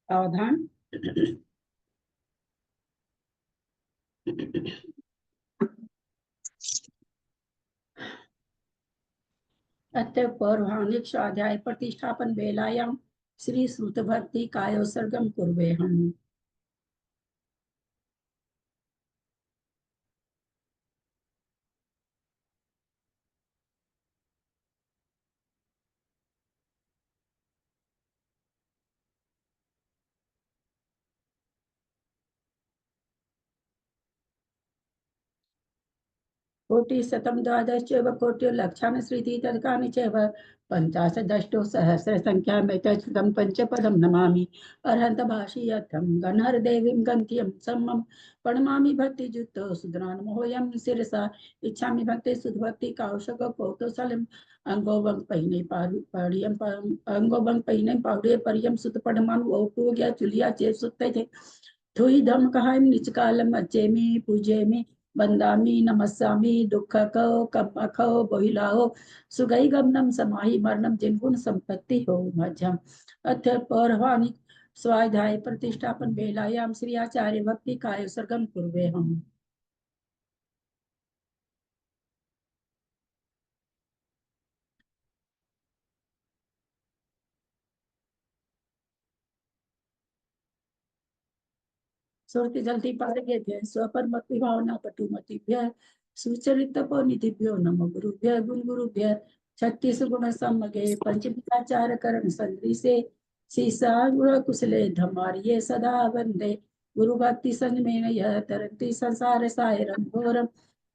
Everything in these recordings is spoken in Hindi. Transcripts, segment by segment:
सावधान। अतः पौराणिक स्वाध्याय प्रतिष्ठापन वेलायां श्री श्रुत भक्ति कायोत्सर्गम कुर्वे हम। कोटिशतं द्वादश चैव कोटिर्लक्षाणि श्रीति तदकानि चैव पञ्चाशदष्टो सहस्र संख्यामेतच्छ्रुतं पंचपदं नमामि। अर्हन्त भाषीयर्थं गणहरदेवीं गन्त्यं सम्मं प्रणमामि भक्तियुक्तो सुधरान्मोऽयं शिरसा इच्छामि भक्ति सुधभक्ति कौशक कौतुसलम् अंगोवं पहिने पाड़ियं अंगोवं पहिने पाउडे परियं सुत पडमान वोटो गया चुलिया चे सुत्ते थे थुई धम कहाय निचकालम अचेमी पूजेमी वंदामी नमस्सामि दुःखको कम्मखो बोहिलाहो सुगई गमनम समाहि मरणम जिनगुण संपत्ति हो मध्यम। अथ पौराणिक स्वाध्याय प्रतिष्ठापन वेलायाम श्री आचार्य भक्ति काय सर्गम कुर्वे हम। सुरति जल्दी पारगेभ्य स्वपरमति भावना पटुमतिभ्य सुचरितपो निधिभ्यो नमो गुरुभ्य गुण गुरुभ्य छत्तीस गुण सम्मगे पंचविचार करण संदृशे सीसा गुण कुशले धमार्ये सदा वंदे गुरु भक्ति संग में यह तरंती संसार सायरम घोरम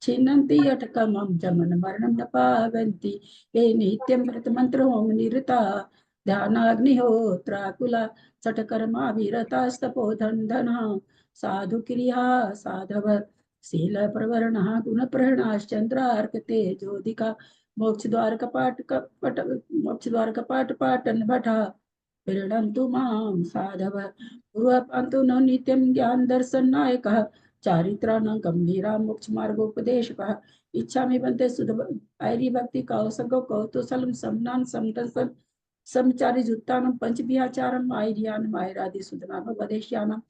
छिन्नन्ति अटकमं जमन मरणं न पावन्ति ये नित्यं मृत मंत्र होम निरता ध्यानाग्निहोत्राकुला चटकर्मा विरतास्तपो धना साधु क्रिया साधव शील प्रवरण गुण प्रहणाश्चंद्रार्कते ज्योतिका मोक्ष द्वार कपाट कपट मोक्ष द्वार कपाट पाटन भटा प्रीणन्तु मां साधव गुरुपन्तु नो नित्यं ज्ञान दर्शन नायकः चारित्राणां गंभीरा मोक्ष मार्गोपदेशकः इच्छामि बन्ते सुध ऐरी भक्ति कौसगो कौतुसलं समनान समतसं समचारी जुत्तानं पंचभियाचारं आयर्यानं आयरादि सुधनाम वदेश्यानं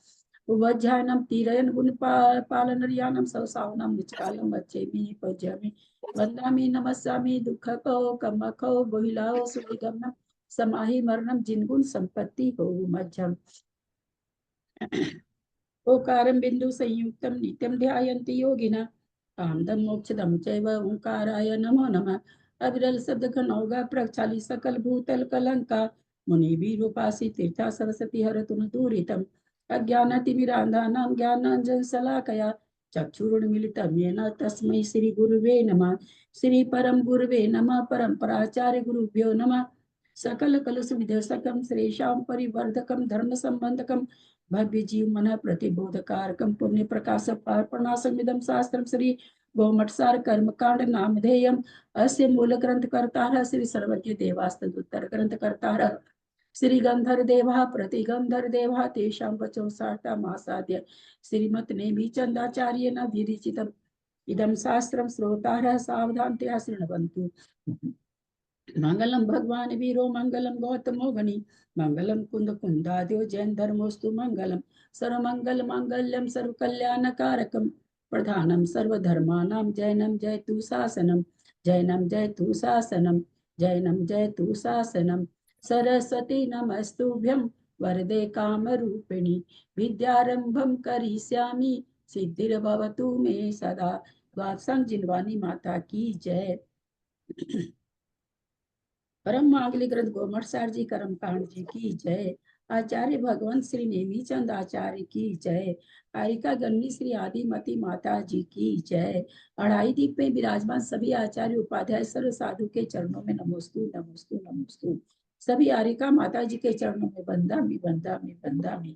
उवज्जायनं तीरयन गुण पालनरियानं सवसावनं निचकालं वच्चेमि पूज्यामि वन्दामि नमस्सामि दुःखको कम्मको बोहिलाओ सुविगमनं समाहि मरणं जिनगुण संपत्ति हो मध्यम। ओकारं बिंदु संयुक्तं नित्यं ध्यायन्ति योगिनः कामदं मोक्षदं चैव ओंकाराय नमो नमः। अविरल शब्द घनौघा प्रक्षाली सकल भूतल कलंका मुनि विरूपासी तीर्था सरस्वती हरतु न दूरितम् अज्ञानतिमिरान्धानां ज्ञानाञ्जन शलाकया चक्षुरुन्मीलितं येन तस्मै श्री गुरुवे नमः। श्री परम गुरुवे नमः। परम्पराचार्य गुरुभ्यो नमः। सकल कलुष विधेयकम श्रेषां परिवर्धकम धर्म संबंधकम भव्य जीव मन प्रतिबोधकारकम पुण्य प्रकाश पार्पणासमिदं शास्त्रम श्री गोमठसार कर्मकांड नामधेयम अस्य मूल ग्रंथ कर्ता श्री सर्वज्ञ देवास्तदुत्तर ग्रंथ कर्ता श्री गंधर देवा प्रतिगंधर देवा तेषां वचो सार्ता मासाद्य श्रीमत् नेमि चंदाचार्य न विरचितम् इदं शास्त्रं श्रोतारः सावधानतया शृण्वन्तु। मंगलम भगवान वीरो मंगलम गौतमो गणि मंगलम कुंद कुंदाद्यो जैन धर्मोस्तु मंगलम सर्वमंगल मांगल्यम सर्व कल्याण कारकम प्रधानम सर्वधर्मानां जैनम जयतु शासनम जैनम जयतु शासनम जैनम जयतु शासनम सरस्वती नमस्तुभ्यं वरदे कामरूपिणी विद्यारंभम करिष्यामि सिद्धिर्भवतु मे सदा। वात्संग जिनवानी माता की जय। परम मांगलिक ग्रंथ गोमठसार जी कर्मकांड जी की जय। आचार्य भगवंत श्री नेमीचंद आचार्य की जय। कारिका गन्नी श्री आदिमती माता जी की जय। अढ़ाई दीप में विराजमान सभी आचार्य उपाध्याय सर्व साधु के चरणों में नमोस्तु नमोस्तु नमोस्तु। सभी आरिका माता जी के चरणों में बंदा में बंदा में बंदा में।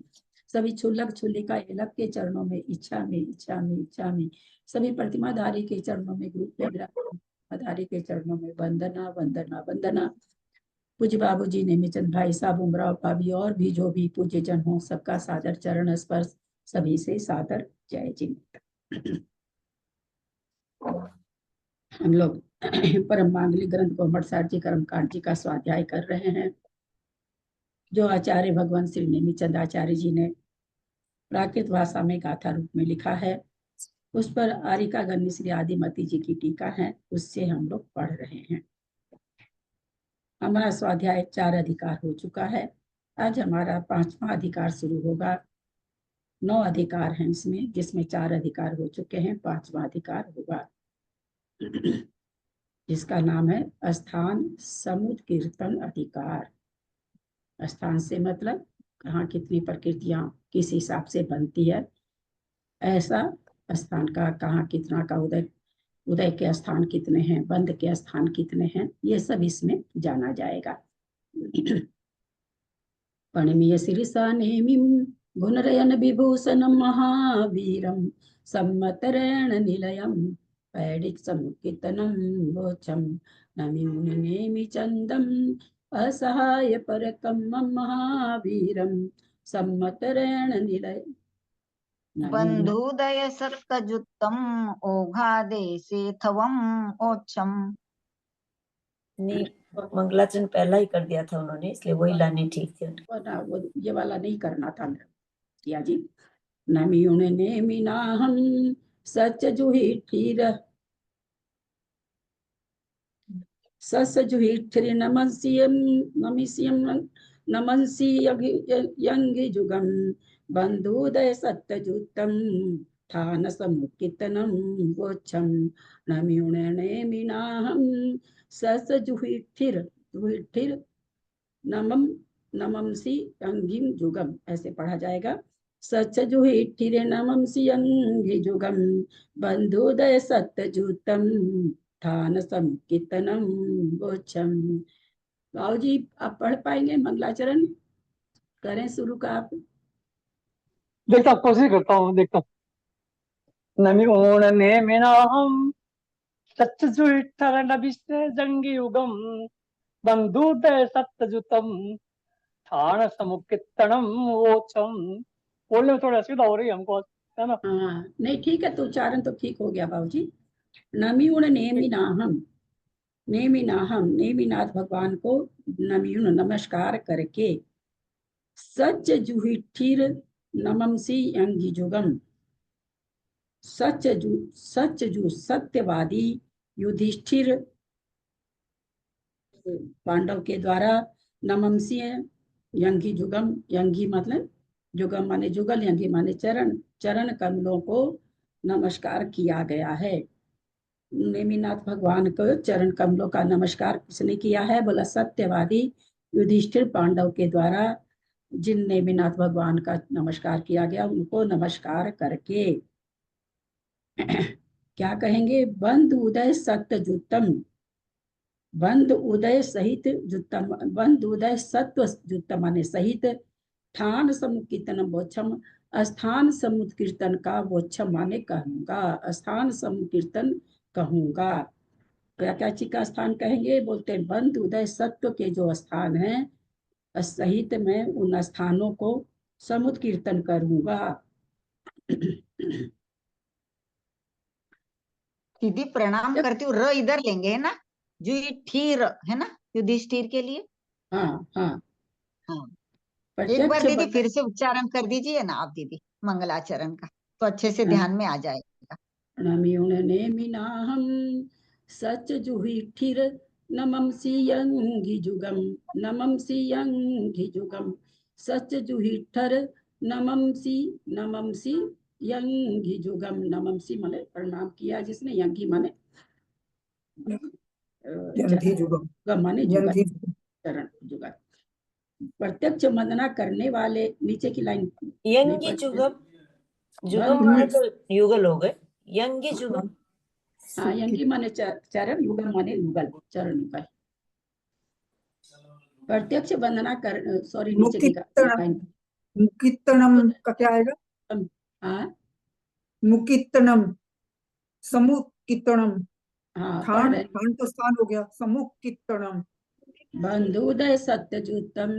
सभी छुल्लक छुल्लिका एलक के चरणों में इच्छा में इच्छा में इच्छा में। सभी प्रतिमाधारी के चरणों में ग्रुप में विराजमान आधारी के चरणों में वंदना वंदना वंदना। पूज्य बाबू जी नेमीचंद भाई साहब उमराव भाभी और भी जो भी पूज्य जन हो सबका सादर चरण स्पर्श सभी से सादर जय जी। हम लोग परम मांगलिक ग्रंथ गोमठसार जी कर्मकांड जी का स्वाध्याय कर रहे हैं। जो आचार्य भगवान श्री नेमिचंद आचार्य जी ने प्राकृत भाषा में गाथा रूप में लिखा है। उस पर आरिका गन्नी श्री आदिमती जी की टीका है, उससे हम लोग पढ़ रहे हैं। हमारा स्वाध्याय 4 अधिकार हो चुका है। आज हमारा 5वां अधिकार शुरू होगा। 9 अधिकार हैं इसमें, जिसमें 4 अधिकार हो चुके हैं, 5वां अधिकार होगा, जिसका नाम है स्थान समुद कीर्तन अधिकार। स्थान से मतलब कहाँ कितनी प्रकृतियां किस हिसाब से बनती है, ऐसा स्थान का कहाँ कितना का उदय, उदय के स्थान कितने हैं, बंध के स्थान कितने हैं, ये सब इसमें जाना जाएगा। पणमीय शीर्षा नेमिं गुणरयन विभूषणं महावीरं सम्मतरेण निलयं पैडिक समुत्कितनं वोचम नमि मुनिनेमि चंदम असहाय परकं महावीरं सम्मतरेण निलय नमि मुनि। बंधुदय सत्कजुत्तम ओघादेशेथवम ओच्छम। नहीं, मंगलाचरण पहला ही कर दिया था उन्होंने, इसलिए वही लानी ठीक थी। वो ये वाला नहीं करना था मेरा जी। नमि उन्हें नाहम सच जुही ठीर सस जुही ठिर नमस्यम नमिस्यम नमंसी यंगी जुगम बंधुदय सत्यजुतम थान समुकितनम वोच्छम नमि उन्हें नाहम सस जुही ठिर नमम नममसी अंगिम जुगम, ऐसे पढ़ा जाएगा। सच जुही ठिरे नममसी अंगी जुगम बंधुदय सत्यजुतम थान संकीर्तनम गोचम। बाबू जी आप पढ़ पाएंगे मंगलाचरण? करें शुरू का आप। देखता हूँ, कोशिश करता हूँ, देखता हूँ। नमि ओण ने मिनाहम सच्चुइठर नबिष्टे जंगी युगम बंधुदय सत्यजुतम थान समुकितनम वोचम। बोलने में थोड़ा असुविधा हो रही है हमको, है ना? हाँ नहीं ठीक है, तो उच्चारण तो ठीक हो गया बाबू जी। नमिउण नेमिनाहम, नेमिनाहम नेमिनाथ भगवान को नमिउण नमस्कार करके, सच जुहिठिर नममसी अंगी जुगम, सच जू सत्यवादी युधिष्ठिर पांडव के द्वारा नममसी यंगी जुगम, यंगी मतलब जुगम माने जुगल, यंगी माने चरण, चरण कमलों को नमस्कार किया गया है। नेमिनाथ भगवान को चरण कमलों का नमस्कार किसने किया है? बोला सत्यवादी युधिष्ठिर पांडव के द्वारा जिन नेमिनाथ भगवान का नमस्कार किया गया, उनको नमस्कार करके क्या कहेंगे? बंद उदय सत्य जुतम, बंद उदय सहित जुतम, बंद उदय सत्व जुतम माने सहित, ठान समुत्कीर्तन वोच्छम, स्थान समुत्कीर्तन का वोच्छम माने कहूंगा, स्थान समुत्कीर्तन कहूंगा। क्या क्या चीज का स्थान कहेंगे? बोलते हैं बंद उदय सत्व के जो स्थान हैं सहित मैं उन स्थानों को समुत्कीर्तन करूंगा। दीदी प्रणाम करती हूँ, र इधर लेंगे है ना, जुठीर है ना, युधिष्ठिर के लिए। हाँ हाँ हाँ, एक बार प्रत्यक्ष दीदी फिर से उच्चारण कर दीजिए ना आप दीदी मंगलाचरण का, तो अच्छे से ध्यान में आ जाएगा। नमिउणनेमिनाहं सच जुहिठिर नमंसि यंघि जुगम, नमंसि यंघि जुगम, सच जुहिठर नमंसि नमंसि यंघि जुगम। नमंसि माने प्रणाम किया जिसने, यंघि माने जुगम माने जुगल, चरण जुगल। प्रत्यक्ष वंदना करने वाले, नीचे की लाइन यंगी जुगम, जुगम माने तो युगल हो गए, यंगी जुगम। हाँ यंगी माने चरण, युगल माने युगल, चरण युगल। प्रत्यक्ष वंदना कर, सॉरी नीचे की लाइन, मुकीर्तनम का क्या आएगा? हाँ मुकीर्तनम, समुकीर्तनम, हाँ थान, थान तो स्थान हो गया, समुकीर्तनम। बंधुदय सत्यजुतम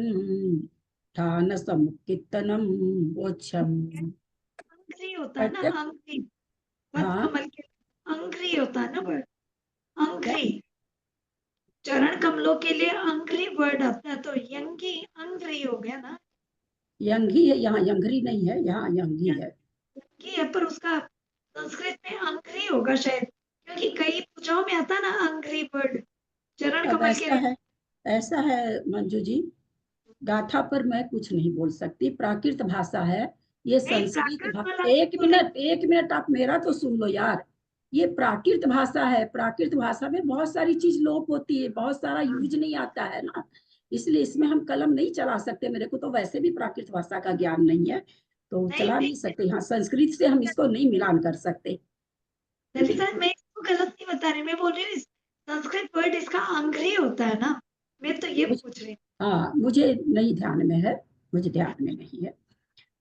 ठान समुकीर्तनम वोच्छम। अंग्री होता है ना, अंग्री, पद हाँ कमल के अंग्री होता है ना वर्ड, अंग्री, चरण कमलों के लिए अंग्री वर्ड आता है, तो यंगी अंग्री यंगरी हो गया ना, यंगी है, यहाँ यंगरी नहीं है, यहाँ यंगी है। कि है पर उसका संस्कृत में अंग्री होगा शायद, क्योंकि कई पूजाओं में आता ना अंग्री बर्ड, चरण अब कमल के ऐसा है मंजू जी, गाथा पर मैं कुछ नहीं बोल सकती, प्राकृत भाषा है ये, नहीं, संस्कृत प्राकृत वाला एक मिनट आप मेरा तो सुन लो यार। ये प्राकृत भाषा है, प्राकृत भाषा में बहुत सारी चीज लोप होती है, बहुत सारा यूज नहीं आता है ना, इसलिए इसमें हम कलम नहीं चला सकते। मेरे को तो वैसे भी प्राकृत भाषा का ज्ञान नहीं है, तो नहीं, चला नहीं सकते। हाँ, संस्कृत से हम इसको नहीं मिलान कर सकते। ललिता, मैं इसको गलत नहीं बता रही, मैं बोल रही हूँ संस्कृत वर्ड इसका अंग्री होता है ना, मैं तो ये पूछ रही हूँ। हाँ, मुझे नहीं ध्यान में है, मुझे ध्यान में नहीं है।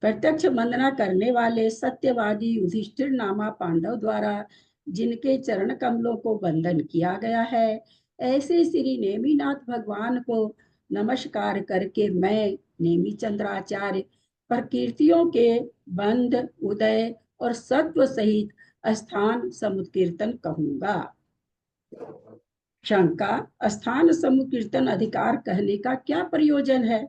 प्रत्यक्ष वंदना करने वाले सत्यवादी युधिष्ठिर नामा पांडव द्वारा जिनके चरण कमलों को वंदन किया गया है, ऐसे श्री नेमिनाथ भगवान को नमस्कार करके मैं नेमी चंद्राचार्य प्रकृतियों के बंध, उदय और सत्व सहित स्थान समुत्कीर्तन कहूंगा। शंका, स्थान समुत्कीर्तन अधिकार कहने का क्या प्रयोजन है?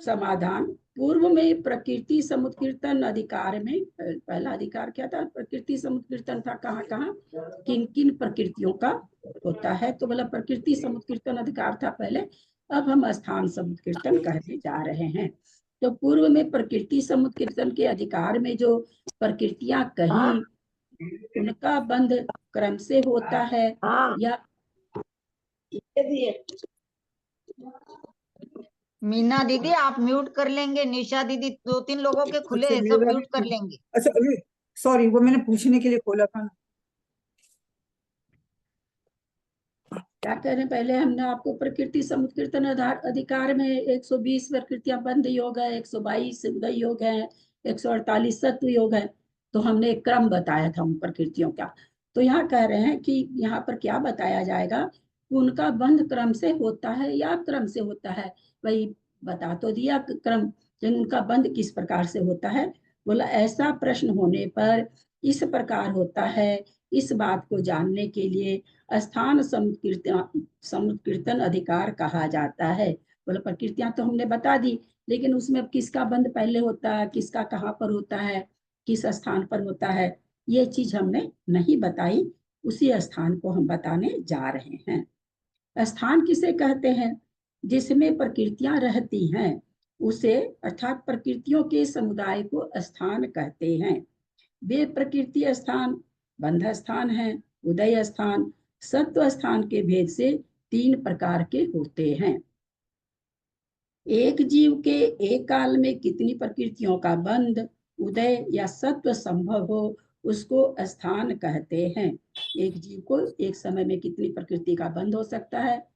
समाधान, पूर्व में प्रकृति समुत्कीर्तन अधिकार में पहला अधिकार क्या था? प्रकृति समुत्कीर्तन था। कहाँ कहाँ, किन किन प्रकृतियों का होता है? तो बोला प्रकृति समुत्कीर्तन अधिकार था पहले, अब हम स्थान समुत्कीर्तन कहने जा रहे हैं। तो पूर्व में प्रकृति समुत्कीर्तन के अधिकार में जो प्रकृतियां कहीं, उनका बंध क्रम से होता है हाँ, या ये भी है। मीना दीदी आप म्यूट कर लेंगे, निशा दीदी 2-3 लोगों के खुले अच्छा हैं, सब मेरा म्यूट कर भी, लेंगे। अच्छा अरे सॉरी, वो मैंने पूछने के लिए खोला था ना। क्या कह रहे हैं? पहले हमने आपको प्रकृति समुत्कीर्तन अधिकार में 120 प्रकृतियां बंध योग है, 122 उदय योग है, 148 सत्व योग है, तो हमने एक क्रम बताया था उन प्रकृतियों का। तो यहाँ कह रहे हैं कि यहाँ पर क्या बताया जाएगा, उनका बंध क्रम से होता है या क्रम से होता है? वही बता तो दिया क्रम, लेकिन उनका बंध किस प्रकार से होता है? बोला ऐसा प्रश्न होने पर इस प्रकार होता है, इस बात को जानने के लिए स्थान समुत्कीर्तन अधिकार कहा जाता है। बोले प्रकृतियां तो हमने बता दी, लेकिन उसमें किसका बंध पहले होता है, किसका कहाँ पर होता है, किस स्थान पर होता है, ये चीज हमने नहीं बताई, उसी स्थान को हम बताने जा रहे हैं। स्थान किसे कहते हैं? जिसमें प्रकृतियां रहती हैं उसे, अर्थात प्रकृतियों के समुदाय को स्थान कहते हैं। वे प्रकृति स्थान, बंध स्थान है, उदय स्थान, सत्व स्थान के भेद से 3 प्रकार के होते हैं। एक जीव के एक काल में कितनी प्रकृतियों का बंध, उदय या सत्व संभव हो उसको स्थान कहते हैं। एक जीव को एक समय में कितनी प्रकृति का बंध हो सकता है,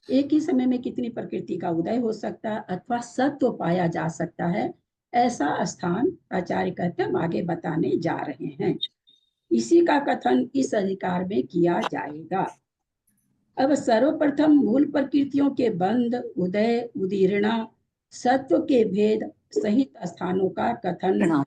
एक ही समय में कितनी प्रकृति का उदय हो सकता है, अथवा सत्व पाया जा सकता है, ऐसा स्थान आचार्य कहते हैं, हम आगे बताने जा रहे हैं। इसी का कथन इस अधिकार में किया जाएगा। अब सर्वप्रथम मूल प्रकृतियों के बंध, उदय, उदीर्णा, सत्व के भेद सहित स्थानों का कथन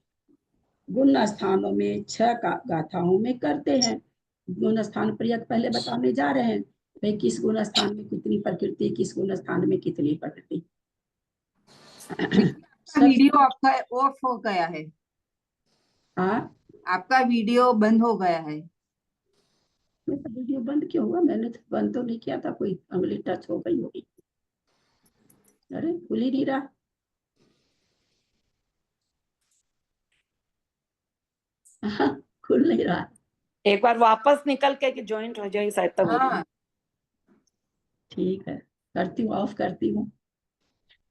गुण स्थानों में 6 गाथाओं में करते हैं। गुण स्थान प्रयोग पहले बताने जा रहे हैं, भाई किस गुण स्थान में कितनी प्रकृति, किस गुण स्थान में कितनी प्रकृति। वीडियो आपका ऑफ हो गया है, हाँ, आपका वीडियो बंद हो गया है। मेरा वीडियो बंद क्यों हुआ? मैंने तो बंद तो नहीं किया था, कोई उंगली टच हो गई होगी। अरे खुल ही नहीं रहा। खुल नहीं रहा। एक बार वापस निकल के कि ज्वाइंट हो जाए शायद तब होगा। हाँ, ठीक है, करती हूँ, ऑफ करती हूँ।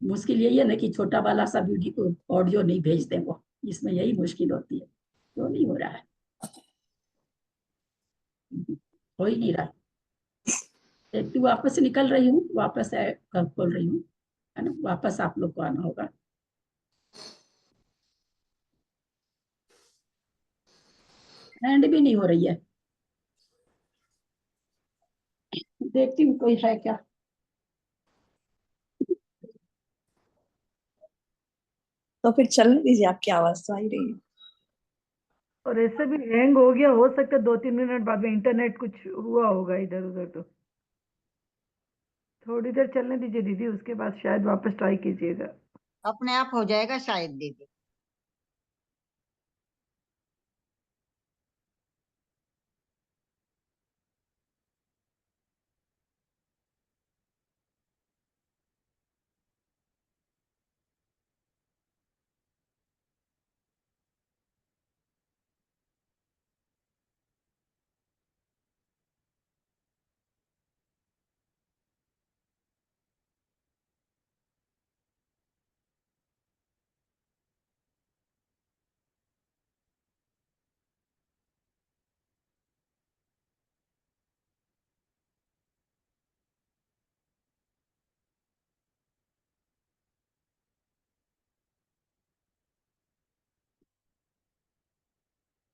मुश्किल यही है ना कि छोटा वाला सा वीडियो ऑडियो नहीं भेजते वो, इसमें यही मुश्किल होती है, तो नहीं हो रहा है, हो ही नहीं रहा। एक वापस निकल रही हूँ, वापस खोल रही हूँ, है ना, वापस आप लोग को आना होगा। हैंड भी नहीं हो रही है, देखती हूँ कोई है क्या। तो फिर चलने दीजिए, आपकी आवाज तो आ ही रही है। और ऐसे भी हैंग हो गया, हो सकता है 2-3 मिनट बाद में इंटरनेट कुछ हुआ होगा इधर उधर, तो थोड़ी देर चलने दीजिए दीदी, उसके बाद शायद वापस ट्राई कीजिएगा। अपने आप हो जाएगा शायद दीदी।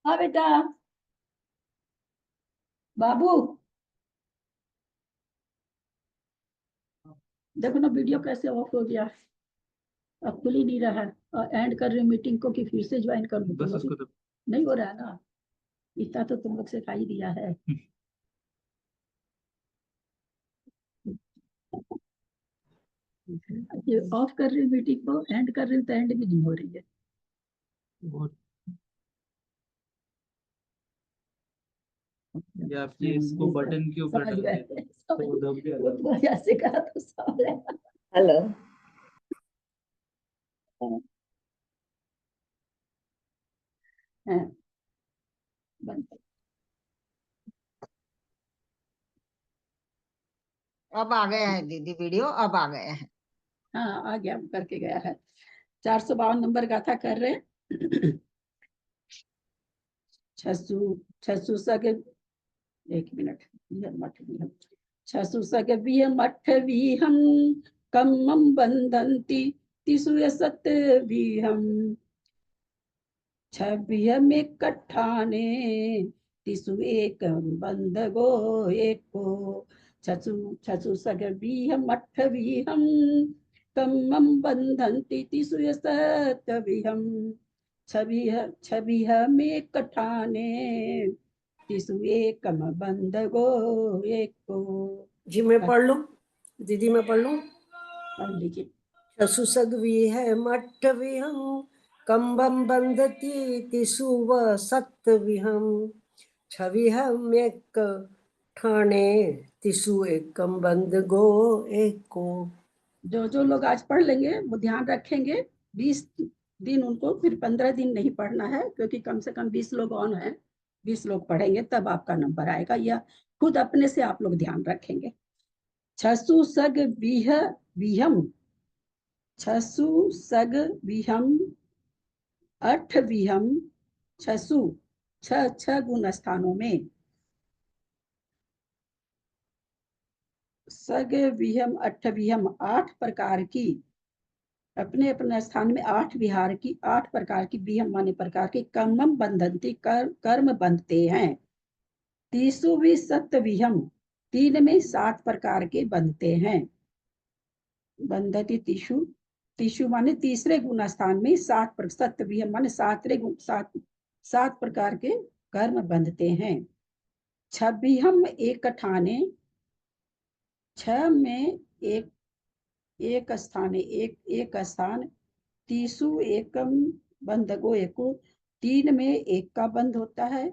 हाँ बेटा, बाबू देखो ना वीडियो कैसे ऑफ हो गया, अब खुल ही नहीं रहा है। और एंड कर रही मीटिंग को कि फिर से ज्वाइन कर लूं, नहीं हो रहा है ना। इतना तो तुम लोग सिखा ही दिया है। ये ऑफ कर रही मीटिंग को, एंड कर रही हूँ तो एंड भी नहीं हो रही है। ये आप ये इसको बटन के ऊपर समझ डाल गए, देते समझ तो दब गए। गया वो था। तो ऐसे कहा तो समझ गए। हेलो। हाँ, बंद कर। अब आ गया है दीदी वीडियो, अब आ गया है। हाँ आ गया, करके गया है। 452 नंबर गाथा कर रहे हैं। छसु छसु सग, एक मिनट, विहम मठ विहम, छसु सग विहम मठ विहम, कम्मम बंधन्ति तिसु सत विहम, छविहम एक कट्ठाने तिसु एक बंध गो एको, छसु छसु सग विहम मठ विहम, कम्मम बंधन्ति तिसु सत विहम, छविह में कठाने तिसु एकम बंद गो एको। जी मैं पढ़ लूं, दीदी मैं पढ़ लूं। पढ़ लीजिए। छसुसगवी है मठ विहम, कंबम बंधती तिसु व सत विहम, छवि हम एक ठाणे तिसु एकम बंद गो एको। जो जो लोग आज पढ़ लेंगे वो ध्यान रखेंगे, 20 दिन उनको, फिर 15 दिन नहीं पढ़ना है, क्योंकि कम से कम 20 लोग ऑन है, 20 लोग पढ़ेंगे तब आपका नंबर आएगा, या खुद अपने से आप लोग ध्यान रखेंगे। छसु सग विह विहम, छसु सग विहम, अठ विहम, छसु, छ गुण स्थानों में, सग विहम अठ विहम, 8 प्रकार की, अपने अपने स्थान में 8 विहार की, 8 प्रकार की, विहम माने प्रकार की, कर्मम बंधनती कर्म बंधते हैं, तीसु भी सत्य विहम, 3 में 7 प्रकार के बंधते हैं, बंधती तीसु, तीसु माने तीसरे गुण स्थान में 7 सत्य विहम माने 7 प्रकार के कर्म बंधते हैं, छबिहम एक ठाने, 6 में एक स्थान, एक स्थान, तीसु एकम बंध गो एको, 3 में एक का बंध होता है,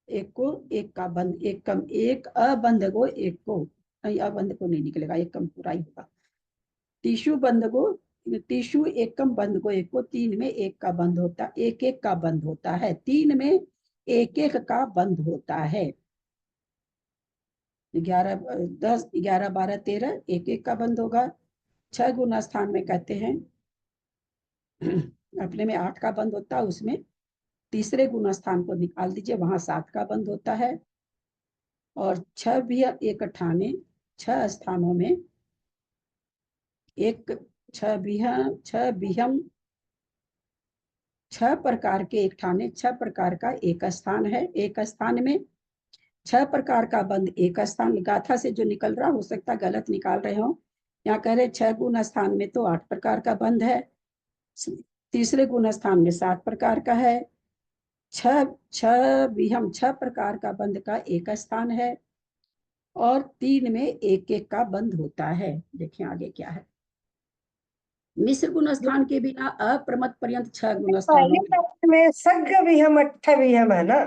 एक को एक का बंध, एकम एक अबंध गो एक को, नहीं अबंध को नहीं निकलेगा, एकम पूरा ही होगा। तीसु बंध गो, तीसु एकम बंध गो एक को, 3 में एक का बंध होता, एक एक का बंध होता है, 3 में एक एक का बंध होता है, 11 10 11 12 13 एक एक का बंध होगा। 6 गुना स्थान में कहते हैं अपने में 8 का बंध होता है, उसमें तीसरे गुना स्थान को निकाल दीजिए, वहां 7 का बंध होता है, और 6 भी एक ठाने, 6 स्थानों में एक, 6 बिहम, 6 प्रकार के एक ठाने, 6 प्रकार का एक स्थान है, एक स्थान में 6 प्रकार का बंध, एक स्थान, गाथा से जो निकल रहा हो सकता गलत निकाल रहे हो, यहाँ कह रहे 6 गुना स्थान में तो 8 प्रकार का बंध है, तीसरे गुण स्थान में 7 प्रकार का है, 6 प्रकार का बंध का एक स्थान है, और 3 में एक एक का बंध होता है। देखिए आगे क्या है। मिश्र गुण स्थान के बिना अप्रमत पर्यंत 6 गुण स्थानों में, में सग विहम अट्ठ विहम है ना।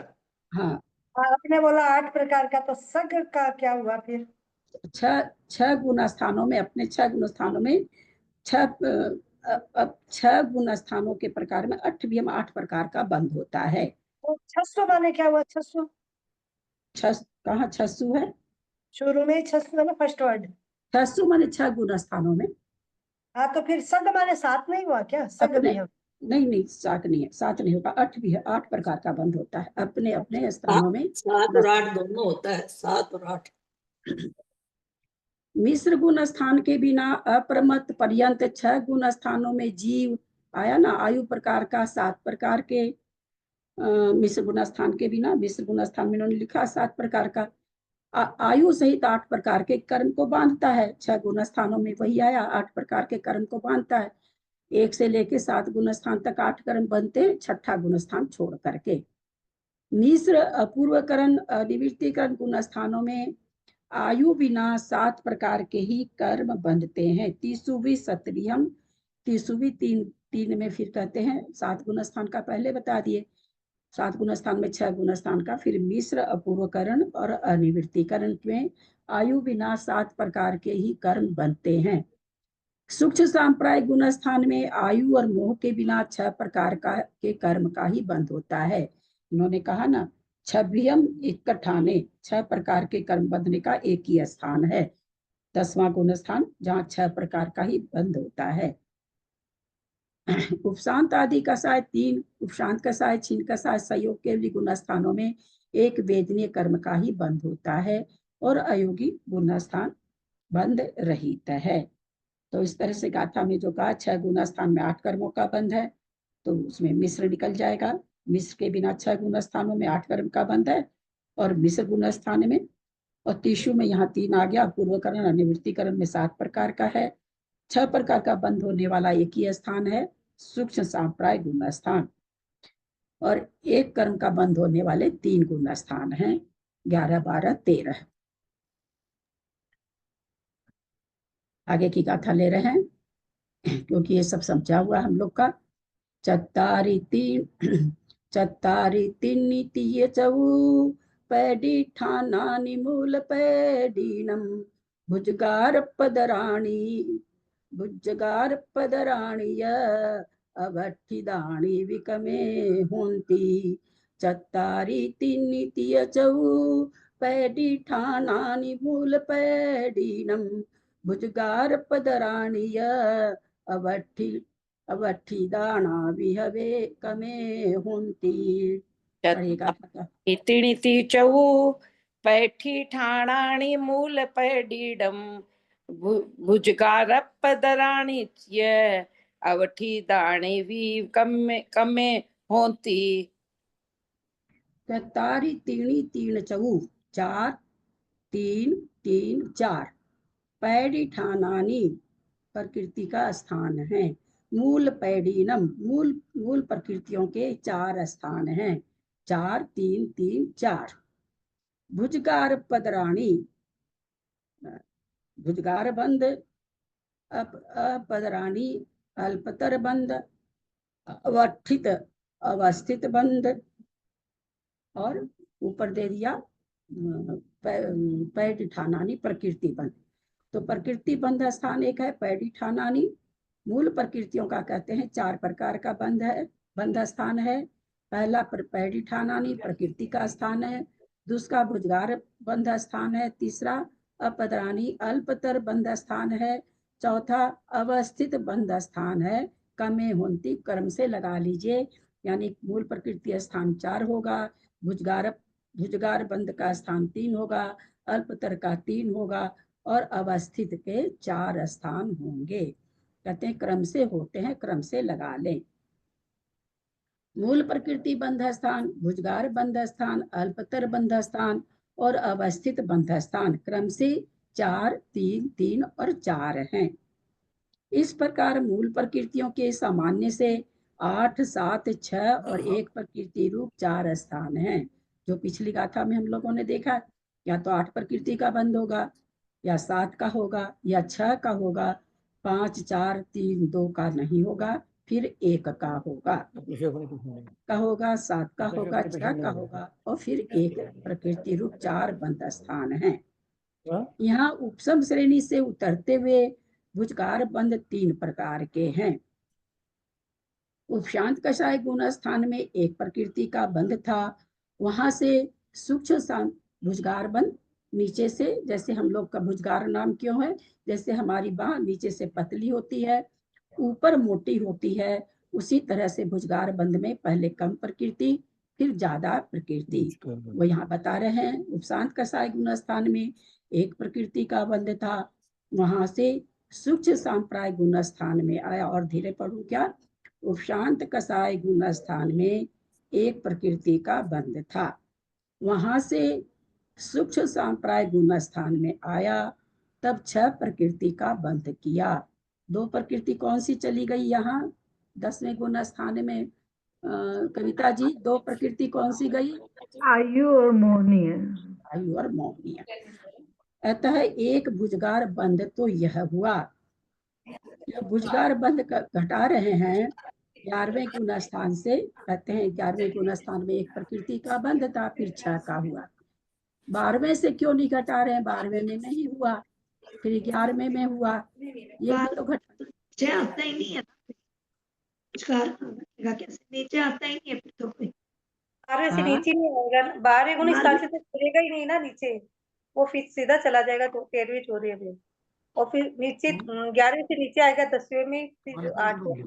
हाँ आपने बोला 8 प्रकार का, तो सग का क्या हुआ फिर? 6 गुण स्थानों में, अपने 6 गुण स्थानों में 6 गुण स्थानों के प्रकार में 8 विहम 8 प्रकार का बंध होता है। तो 600 माने क्या हुआ? 600 कहाँ 600 है? शुरू में 600 है ना, फर्स्ट वर्ड। 600 माने 6 गुण स्थानों में। हाँ, तो फिर सग माने 7 नहीं हुआ क्या? सग अपने विहम। नहीं 7 नहीं है, 7 नहीं होगा, 8 भी है। 8 प्रकार का बंध होता है अपने अपने स्थानों में। 7 और 8 दोनों होता है, 7 और 8। मिश्र गुण स्थान के बिना अप्रमत पर्यंत 6 गुण स्थानों में जीव आया ना। आयु प्रकार का 7 प्रकार के मिश्र गुण स्थान के बिना, मिश्र गुण स्थान में इन्होंने लिखा 7 प्रकार का। आयु सहित 8 प्रकार के कर्म को बांधता है। 6 गुण स्थानों में वही आया, 8 प्रकार के कर्म को बांधता है। 1 से लेके 7 गुण स्थान तक 8 कर्म बनते हैं, 6ठा गुण स्थान छोड़ करके। मिश्र अपूर्वकरण अनिवृत्तिकरण गुण स्थानों में आयु बिना 7 प्रकार के ही कर्म बंधते हैं। 30वीं 7वीं 30वीं 3 में फिर कहते हैं 7 गुण स्थान का पहले बता दिए। 7 गुण स्थान में 6 गुण स्थान का, फिर मिश्र अपूर्वकरण और अनिवृत्तिकरण में आयु बिना 7 प्रकार के ही कर्म बनते हैं। सूक्ष्म सांप्रायिक गुण स्थान में आयु और मोह के बिना 6 प्रकार के कर्म का ही बंध होता है। उन्होंने कहा ना, 26 इकट्ठाने 6 प्रकार के कर्म बंधने का एक ही स्थान है, 10वां गुण स्थान, जहाँ 6 प्रकार का ही बंध होता है। उपशांत आदि कसाय 3, उपशांत कसाय, छीन कसाय, संयोग केवली गुण स्थानों में एक वेदनीय कर्म का ही बंध होता है और अयोगी गुण स्थान बंध रहित है। तो इस तरह से गाथा में जो कहा 6 गुण स्थान में 8 कर्मों का बंध है, तो उसमें मिश्र निकल जाएगा। मिश्र के बिना 6 गुण स्थानों में 8 कर्म का बंध है और मिश्र गुण स्थान में, और टिशु में यहाँ 3 आ गया। पूर्वकरण अनिवृत्तिकरण में 7 प्रकार का है। 6 प्रकार का बंध होने वाला एक ही स्थान है, सूक्ष्म सांप्रायिक गुण स्थान, और एक कर्म का बंध होने वाले 3 गुण स्थान हैं, 11, 12, 13। आगे की गाथा ले रहे हैं क्योंकि ये सब समझा हुआ हम लोग का। चत्तारि तिन्नितीय चऊ पैडी ठानानि मूल पैडीनम भुजगार पदराणीय अवठिदाणी विकमे होंती। चत्तारि तिन्नितीय चऊ पैडी ठानानि मूल पैडीनम भुजगार पदराणीय अवठिदाना विहवे कमे होंती। पढ़ेगा इतिणिति चऊ पैठी ठाणाणि मूल पैडीडम भुजगारपदराणि च अवठी दाणे वी कमे होती। तारी तीणी तीन चऊ, 4 3 3 4। पैडी ठानानी प्रकृति का स्थान है। मूल पैडीनम, मूल प्रकृतियों के 4 स्थान हैं, 4 3 3 4। भुजगार पदराणी, भुजगार बंद, अपदराणी अल्पतर बंद, अवठित अवस्थित बंद, और ऊपर दे दिया पैडी ठानानी प्रकृति बंद। तो प्रकृति बंध स्थान एक है पैडी ठानानी। मूल प्रकृतियों का कहते हैं 4 प्रकार का बंध स्थान है। पहला पैडी ठानानी प्रकृति का स्थान है, दूसरा भुजगार बंध स्थान है, तीसरा अपदरानी अल्पतर बंध स्थान है, चौथा अवस्थित बंध स्थान है। कमे होंती कर्म से लगा लीजिए, यानी मूल प्रकृति स्थान 4 होगा, भुजगार बंध का स्थान 3 होगा, अल्पतर का 3 होगा, और अवस्थित के 4 स्थान होंगे। कहते हैं क्रम से होते हैं, क्रम से लगा लें। मूल प्रकृति बंध स्थान, भुजगार बंध स्थान, अल्पतर बंध स्थान और अवस्थित बंध स्थान क्रम से 4 3 3 और 4 हैं। इस प्रकार मूल प्रकृतियों के सामान्य से 8 7 6 और 1 प्रकृति रूप 4 स्थान हैं, जो पिछली गाथा में हम लोगों ने देखा। या तो 8 प्रकृति का बंध होगा, या 7 का होगा, या 6 का होगा, 5 4 3 2 का नहीं होगा, फिर 1 का होगा, 7 का होगा, 6 का होगा, और फिर एक प्रकृति रूप 4 बंध स्थान है। यहाँ उपसम श्रेणी से उतरते हुए भुजगार बंध 3 प्रकार के हैं। उपशांत कषाय गुण स्थान में एक प्रकृति का बंध था, वहां से सूक्ष्म भुजगार बंध नीचे से, जैसे हम लोग का भुजगार नाम क्यों है, जैसे हमारी बाह नीचे से पतली होती है, ऊपर मोटी होती है, उसी तरह से भुजगार बंध में पहले कम प्रकृति फिर ज्यादा प्रकृति। वो यहाँ बता रहे हैं उपशांत कषाय गुण स्थान में एक प्रकृति का बंध था, वहां से सूक्ष्म सांप्राय गुण स्थान में आया। और धीरे पढ़ू क्या, उपशांत कषाय गुण स्थान में एक प्रकृति का बंध था, वहां से सूक्ष्म सांप्राय गुण स्थान में आया, तब 6 प्रकृति का बंध किया। 2 प्रकृति कौन सी चली गई यहाँ 10वें गुण स्थान में? कविता जी 2 प्रकृति कौन सी गई? आयु और मोहनी है। आयु और मोहनी है। अतः एक भुजगार बंध तो यह हुआ। यह भुजगार बंध घटा रहे हैं 11वें गुण स्थान से, कहते हैं 11वें गुण स्थान में एक प्रकृति का बंध था, फिर 6 का हुआ। 12वें से क्यों नहीं घटा रहे हैं? 12वें में नहीं हुआ, फिर 11वें में हुआ, ये भी तो घटा। नीचे आता ही नहीं है, कैसे नीचे आता ही नहीं है फिर तो कोई। 12 से नीचे नहीं आएगा ना, 12 गुण स्थान से तो चलेगा ही नहीं ना नीचे, वो फिर सीधा चला जाएगा तो 13वीं 14वीं में, और फिर नीचे 11वें से नीचे आएगा 10वें में, फिर 8वें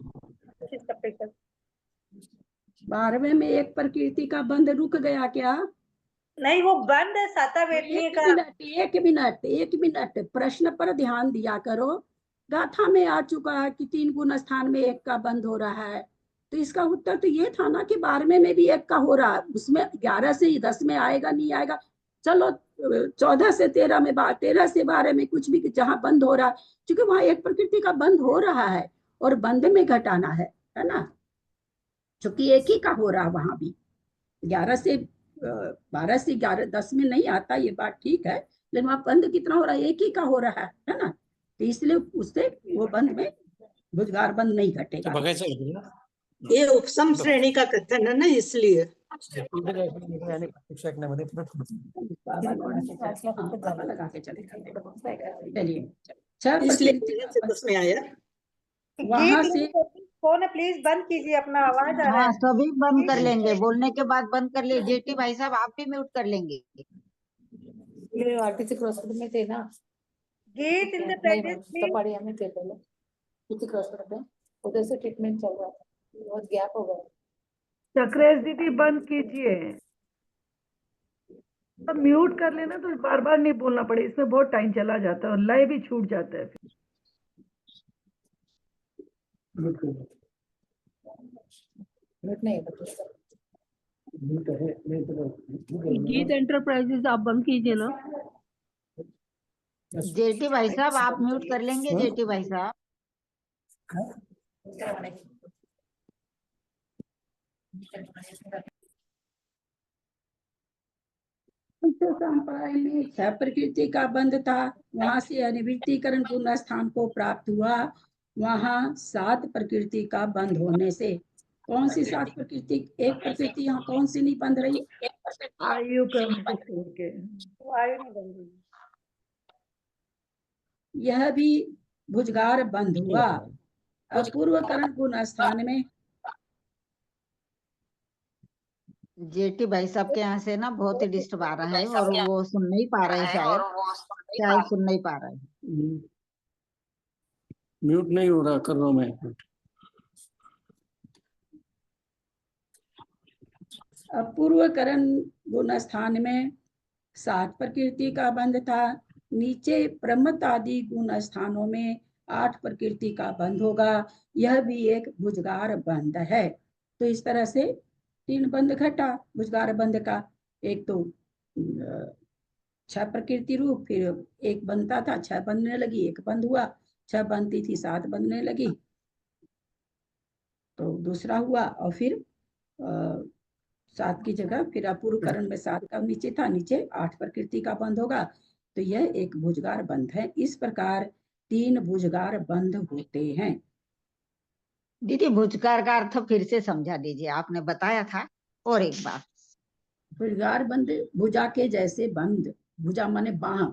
12वें में एक प्रकृति का बंध रुक गया क्या? नहीं, वो बंद है साता बैठने का। एक मिनट प्रश्न पर ध्यान दिया करो। गाथा में आ चुका है कि 3 गुण स्थान में एक का बंद हो रहा है, तो इसका उत्तर तो ये था ना कि 12वें में भी एक का हो रहा है, उसमें 11 से 10 में आएगा नहीं आएगा, चलो 14 से 13 में, 13 से 12 में कुछ भी जहां बंद हो रहा है, क्योंकि वहां एक प्रकृति का बंद हो रहा है और बंद में घटाना है ना, क्योंकि एक ही का हो रहा वहां भी। 11 से 12 से 11 10 में नहीं आता, ये बात ठीक है, लेकिन वहां बंद कितना हो रहा है? एक ही का हो रहा है ना, तो इसलिए उससे वो बंद में भुजगार बंद नहीं घटेगा। ये उपसम श्रेणी का कथन है ना, इसलिए लगा के चलिए। इसमें आया वहां से कौन है, प्लीज बंद कीजिए अपना, आवाज आ रहा हाँ है। सभी बंद कर लेंगे, बोलने के बाद बंद कर ले। जेटी भाई साहब आप भी म्यूट कर लेंगे। ये आरटीसी क्रॉस रोड में थे ना, गीत इन द प्रैक्टिस प्लीज। पहाड़िया में थे पहले, आरटीसी क्रॉस रोड पे उधर से ट्रीटमेंट चल रहा था, बहुत गैप हो गया। चक्रेश दीदी बंद कीजिए, तो म्यूट कर लेना तो बार बार नहीं बोलना पड़े, इसमें बहुत टाइम चला जाता है और लय भी छूट जाता है फिर। गीत एंटरप्राइजेस आप बंद कीजिए ना। जेटी भाई साहब आप म्यूट कर लेंगे। जेटी भाई साहब संप्राय में 6 प्रकृति का बंध था, वहां से अनिवृत्तिकरण गुण स्थान को प्राप्त हुआ, वहां 7 प्रकृति का बंध होने से कौन सी 7 प्रकृति? एक प्रकृति यहाँ कौन सी नहीं बंध रही? आयु क्रम को छोड़ के आयु नहीं बंद हुई। यह भी भुजगार बंध हुआ। अपूर्वकरण गुण स्थान में जेटी भाई साहब के यहाँ से ना बहुत ही डिस्टर्ब आ रहा है और वो सुन नहीं पा रहे, शायद सुन नहीं पा रहे। म्यूट नहीं हो रहा, कर रहा हूं मैं। अपूर्वकरण गुण स्थान में 7 प्रकृति का बंध था, नीचे प्रमत आदि गुण स्थानों में 8 प्रकृति का बंध होगा, यह भी एक भुजगार बंध है। तो इस तरह से 3 बंध घटा भुजगार बंध का। एक तो 6 प्रकृति रूप, फिर एक बनता था 6 बनने लगी, एक बंद हुआ, 6 बनती थी 7 बनने लगी, तो दूसरा हुआ, और फिर 7 की जगह फिर अपूर्व करण में 7 का नीचे था, नीचे 8 प्रकृति का बंध होगा, तो यह एक भुजगार बंध है। इस प्रकार 3 भुजगार बंध होते हैं। दीदी भुजगार का अर्थ फिर से समझा दीजिए, आपने बताया था और एक बार। भुजगार बंध भुजा के जैसे बंध, भुजा माने बाह,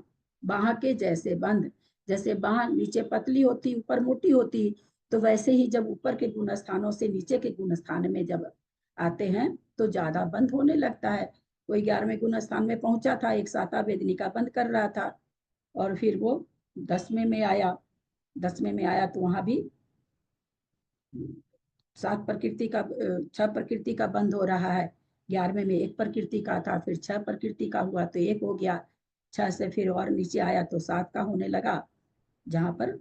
बाह के जैसे बंध। जैसे बाह नीचे पतली होती ऊपर मोटी होती, तो वैसे ही जब ऊपर के गुण स्थानों से नीचे के गुण स्थान में जब आते हैं तो ज्यादा बंध होने लगता है। कोई 11वें गुण स्थान में पहुंचा था, एक साता वेदनी का बंध कर रहा था, और फिर वो 10वें में आया, 10वें में आया तो वहां भी 7 प्रकृति का 6 प्रकृति का बंध हो रहा है। 11वें में 1 प्रकृति का था, फिर 6 प्रकृति का हुआ तो 1 हो गया, 6 से फिर और नीचे आया तो 7 का होने लगा। जहां पर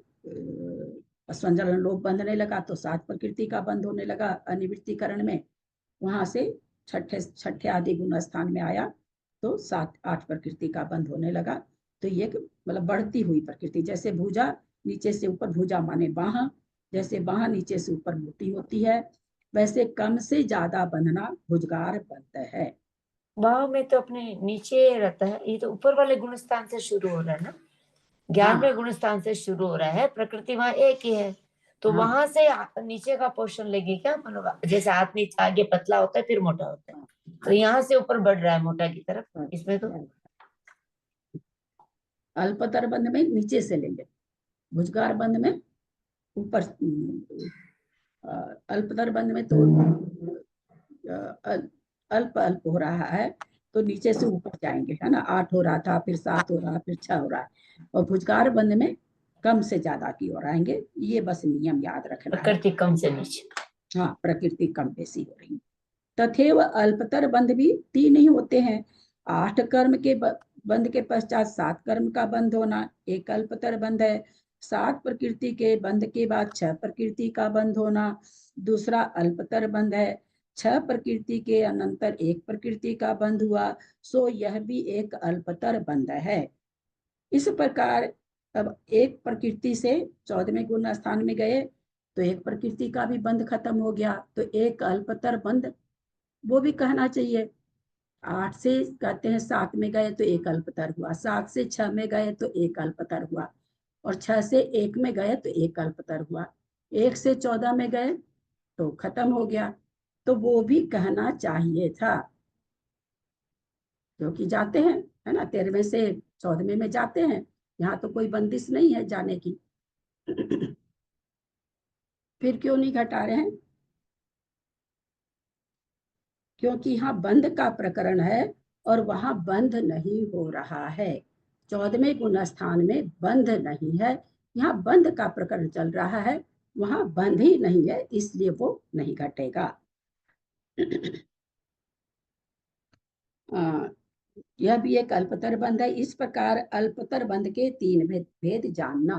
स्वंजन लोभ बंधने लगा तो 7 प्रकृति का बंध होने लगा अनिवृत्तिकरण में। वहां से छठे आदि गुण स्थान में आया तो 7-8 प्रकृति का बंध होने लगा। तो ये मतलब बढ़ती हुई प्रकृति, जैसे भुजा नीचे से ऊपर, भुजा माने बाह, जैसे बाह नीचे से ऊपर मोटी होती है, वैसे कम से ज्यादा बंधना भुजगार बंध है। बाह में तो अपने नीचे रहता है, ये तो ऊपर वाले गुण स्थान से शुरू हो रहा है ना, 11वें गुण स्थान से शुरू हो रहा है। प्रकृति वहां एक ही है, तो वहां से नीचे का पोर्शन लेगी क्या, मतलब जैसे हाथ नीचे आगे पतला होता है फिर मोटा होता है, तो यहाँ से ऊपर बढ़ रहा है मोटा की तरफ। इसमें तो अल्पतर बंध में नीचे से लेंगे, भुजगार बंध में ऊपर, अल्पतर बंध में तो अल्प अल्प हो रहा है तो नीचे से ऊपर जाएंगे, है ना। 8 हो रहा था, फिर 7 हो रहा, फिर 6 हो रहा है, और भुजगार बंध में कम से ज्यादा की ओर आएंगे। ये बस नियम याद रखना है। प्रकृति कम से नीचे, हाँ, प्रकृति कम बेसी हो रही है। तथैव अल्पतर बंध भी 3 ही होते हैं। 8 कर्म के बंध के पश्चात 7 कर्म का बंध होना एक अल्पतर बंध है। 7 प्रकृति के बंध के बाद 6 प्रकृति का बंध होना दूसरा अल्पतर बंध है। 6 प्रकृति के अनंतर 1 प्रकृति का बंध हुआ, सो यह भी एक अल्पतर बंध है। इस प्रकार अब 1 प्रकृति से 14वें गुण स्थान में गए तो 1 प्रकृति का भी बंध खत्म हो गया, तो एक अल्पतर बंध वो भी कहना चाहिए। 8 से कहते हैं 7 में गए तो 1 अल्पतर हुआ, 7 से 6 में गए तो 1 अल्पतर हुआ, और 6 से 1 में गए तो 1 अल्पतर हुआ, 1 से 14 में गए तो खत्म हो गया, तो वो भी कहना चाहिए था, क्योंकि जाते हैं, है ना, 13वें से 14वें में जाते हैं, यहाँ तो कोई बंदिश नहीं है जाने की। फिर क्यों नहीं घटा रहे हैं, क्योंकि यहाँ बंध का प्रकरण है और वहां बंध नहीं हो रहा है। 14वें गुण स्थान में बंध नहीं है, यहाँ बंध का प्रकरण चल रहा है, वहां बंध ही नहीं है, इसलिए वो नहीं घटेगा। यह भी एक अल्पतर बंध है। इस प्रकार अल्पतर बंध के 3 भेद जानना।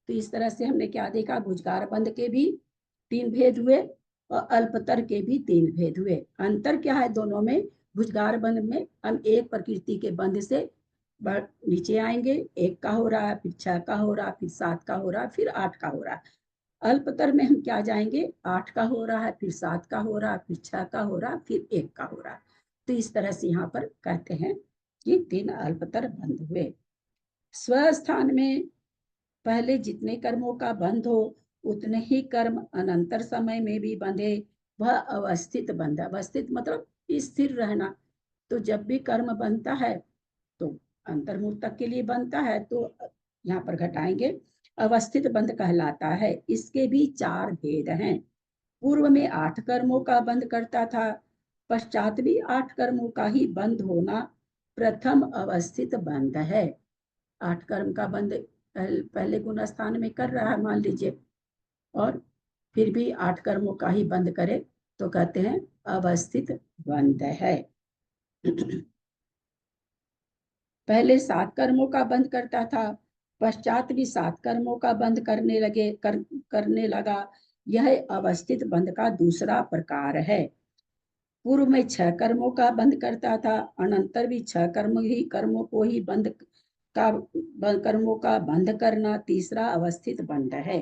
तो इस तरह से हमने क्या देखा, भुजगार बंध के भी 3 भेद हुए और अल्पतर के भी 3 भेद हुए। अंतर क्या है दोनों में, भुजगार बंध में हम 1 प्रकृति के बंध से नीचे आएंगे, 1 का हो रहा है, फिर 6 का हो रहा, फिर 7 का हो रहा, फिर 8 का हो रहा। अल्पतर में हम क्या जाएंगे, 8 का हो रहा है, फिर 7 का हो रहा, फिर 6 का हो रहा, फिर 1 का हो रहा। तो इस तरह से यहाँ पर कहते हैं कि 3 अल्पतर बंध हुए। स्वस्थान में पहले जितने कर्मों का बंध हो उतने ही कर्म अनंतर समय में भी बंधे, वह अवस्थित बंध। अवस्थित मतलब स्थिर रहना। तो जब भी कर्म बनता है तो अंतर्मुख के लिए बनता है, तो यहाँ पर घटाएंगे, अवस्थित बंध कहलाता है। इसके भी 4 भेद हैं। पूर्व में 8 कर्मों का बंध करता था, पश्चात भी 8 कर्मों का ही बंध होना प्रथम अवस्थित बंध है। 8 कर्म का बंध पहले गुण स्थान में कर रहा है मान लीजिए, और फिर भी 8 कर्मों का ही बंध करे तो कहते हैं अवस्थित बंध है। पहले 7 कर्मों का बंध करता था, पश्चात भी 7 कर्मों का बंध करने लगा। यह अवस्थित बंध का दूसरा प्रकार है। पूर्व में 6 कर्मों का बंध करता था, अनंतर भी 6 कर्मों को ही कर्मों का बंध करना तीसरा अवस्थित बंध है।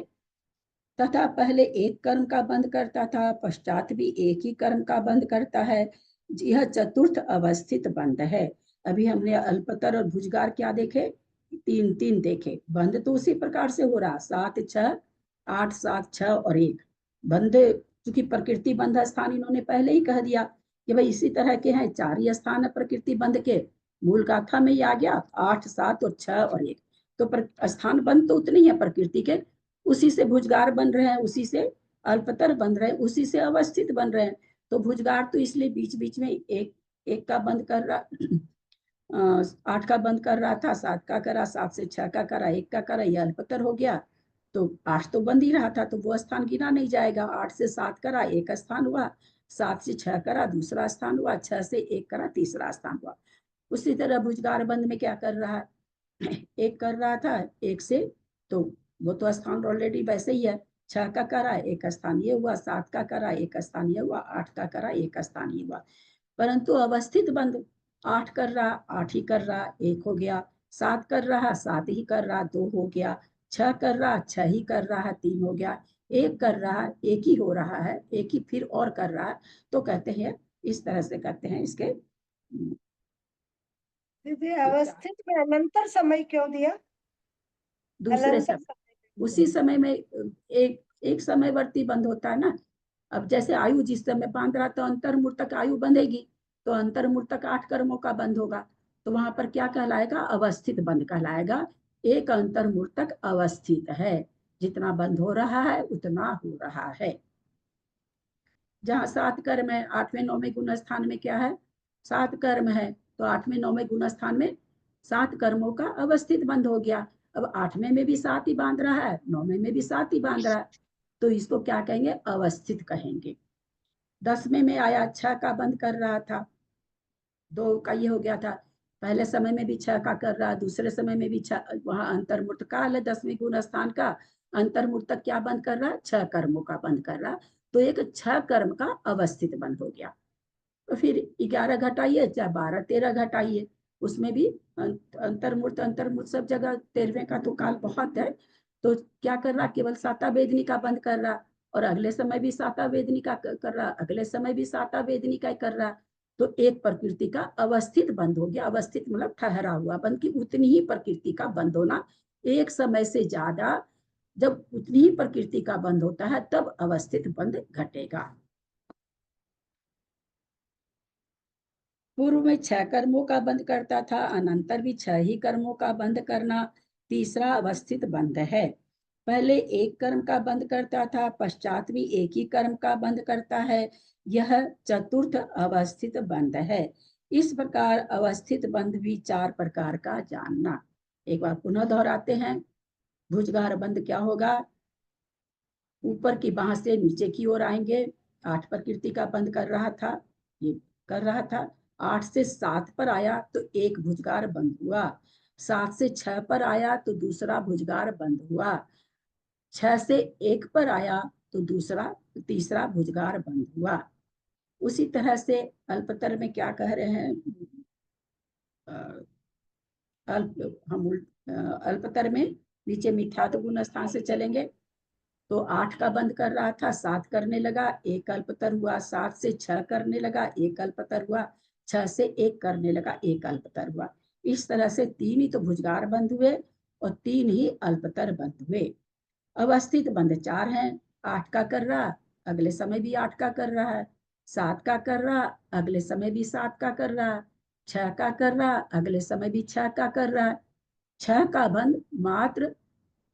तथा पहले 1 कर्म का बंध करता था, पश्चात भी 1 ही कर्म का बंध करता है। यह चतुर्थ अवस्थित बंध है। अभी हमने अल्पतर और भुजगार क्या देखे, तीन तीन देखे। बंध तो उसी प्रकार से हो रहा, 7 6 8 7 6 और 1 बंध, क्योंकि प्रकृति बंध स्थान इन्होंने पहले ही कह दिया कि भाई इसी तरह के हैं, 4 ही स्थान है प्रकृति बंध के। मूल गाथा में ही आ गया 8 7 और 6 और 1। तो स्थान बंध तो उतनी है प्रकृति के, उसी से भुजगार बन रहे हैं, उसी से अल्पतर बन रहे हैं, उसी से अवस्थित बन रहे हैं। तो भुजगार तो इसलिए बीच बीच में एक का बंद कर रहा, 8 का बंद कर रहा था, 7 का करा, 7 से 6 का करा, 1 का करा, यह अल्पतर हो गया। तो 8 तो बंद ही रहा था, तो वो स्थान गिना नहीं जाएगा। 8 से 7 करा, 1 स्थान हुआ, 7 से 6 करा, दूसरा स्थान हुआ, 6 से 1 करा, तीसरा स्थान हुआ। उसी तरह भुजगार बंद में क्या कर रहा है, 1 कर रहा था, 1 से तो वो तो स्थान ऑलरेडी वैसे ही है। 6 का करा, 1 स्थान ये हुआ, 7 का करा, 1 स्थान ये हुआ, 8 का करा, 1 स्थान ये हुआ। परंतु अवस्थित बंद 8 कर रहा, 8 ही कर रहा, 1 हो गया। 7 कर रहा, 7 ही कर रहा, 2 हो गया। 6 कर रहा, 6 ही कर रहा है, 3 हो गया। 1 कर रहा, 1 ही हो रहा है, 1 ही फिर और कर रहा है। तो कहते हैं, इस तरह से कहते हैं इसके। दीदी अवस्थित में अनंतर समय क्यों दिया? दूसरे समय, उसी समय में एक समयवर्ती बंद होता है ना। अब जैसे आयु जिस समय बांध रहा, तो अंतर्मूर्तक आयु बंधेगी, तो अंतर्मूर्तक 8 कर्मों का बंद होगा। तो वहां पर क्या कहलाएगा, अवस्थित बंद कहलाएगा। एक अंतर्मूर्तक अवस्थित है, जितना बंद हो रहा है उतना हो रहा है। जहाँ 7 कर्म है, 8वें 9वें गुण स्थान में क्या है, 7 कर्म है, तो 8वें 9वें गुण स्थान में 7 कर्मों का अवस्थित बंद हो गया। अब 8वें में भी 7 ही बांध रहा है, 9वें में भी 7 ही बांध रहा है, तो इसको क्या कहेंगे, अवस्थित कहेंगे। 10वें में आया, 6 का बंद कर रहा था, 2 का ये हो गया था। पहले समय में भी 6 का कर रहा, दूसरे समय में भी 6, वहां अंतर्मूर्त काल है 10वें गुण स्थान का। अंतर्मूर्तक क्या बंद कर रहा, 6 कर्मों का बंद कर रहा, तो एक 6 कर्म का अवस्थित बंद हो गया। तो फिर 11 घटाइए, चाहे 12 13 घटाइए, उसमें भी अंतर्मूर्त सब जगह 13वें का तो काल बहुत है। तो क्या कर रहा, केवल साता वेदनी का बंद कर रहा, और अगले समय भी साता वेदनी का कर रहा, अगले समय भी साता वेदनी का कर रहा। तो एक प्रकृति का अवस्थित बंद हो गया। अवस्थित मतलब ठहरा हुआ बंद, की उतनी ही प्रकृति का बंद होना। एक समय से ज्यादा जब उतनी ही प्रकृति का बंद होता है, तब अवस्थित बंद घटेगा। पूर्व में 6 कर्मों का बंद करता था, अनंतर भी 6 ही कर्मों का बंद करना तीसरा अवस्थित बंद है। पहले 1 कर्म का बंद करता था, पश्चात भी 1 ही कर्म का बंद करता है। यह चतुर्थ अवस्थित बंद है। इस प्रकार अवस्थित बंद भी 4 प्रकार का जानना। एक बार पुनः दोहराते हैं। भुजगार बंद क्या होगा, ऊपर की बांह से नीचे की ओर आएंगे। 8 प्रकृति का बंद कर रहा था, ये कर रहा था। 8 से 7 पर आया तो एक भुजगार बंद हुआ। 7 से 6 पर आया तो दूसरा भुजगार बंद हुआ। 6 से 1 पर आया तो तीसरा भुजगार बंद हुआ। उसी तरह से अल्पतर में क्या कह रहे हैं, अल्पतर में नीचे मिथ्यात्व गुण स्थान से चलेंगे तो 8 का बंद कर रहा था, 7 करने लगा, 1 अल्पतर हुआ। 7 से 6 करने लगा, 1 अल्पतर हुआ। 6 से 1 करने लगा, 1 अल्पतर हुआ। इस तरह से 3 ही तो भुजगार बंद हुए और 3 ही अल्पतर बंद हुए। अवस्थित बंद 4 हैं। 8 का कर रहा, अगले समय भी 8 का कर रहा है। 7 का कर रहा, अगले समय भी 7 का कर रहा है। 6 का कर रहा, अगले समय भी 6 का कर रहा है। 6 का बंद मात्र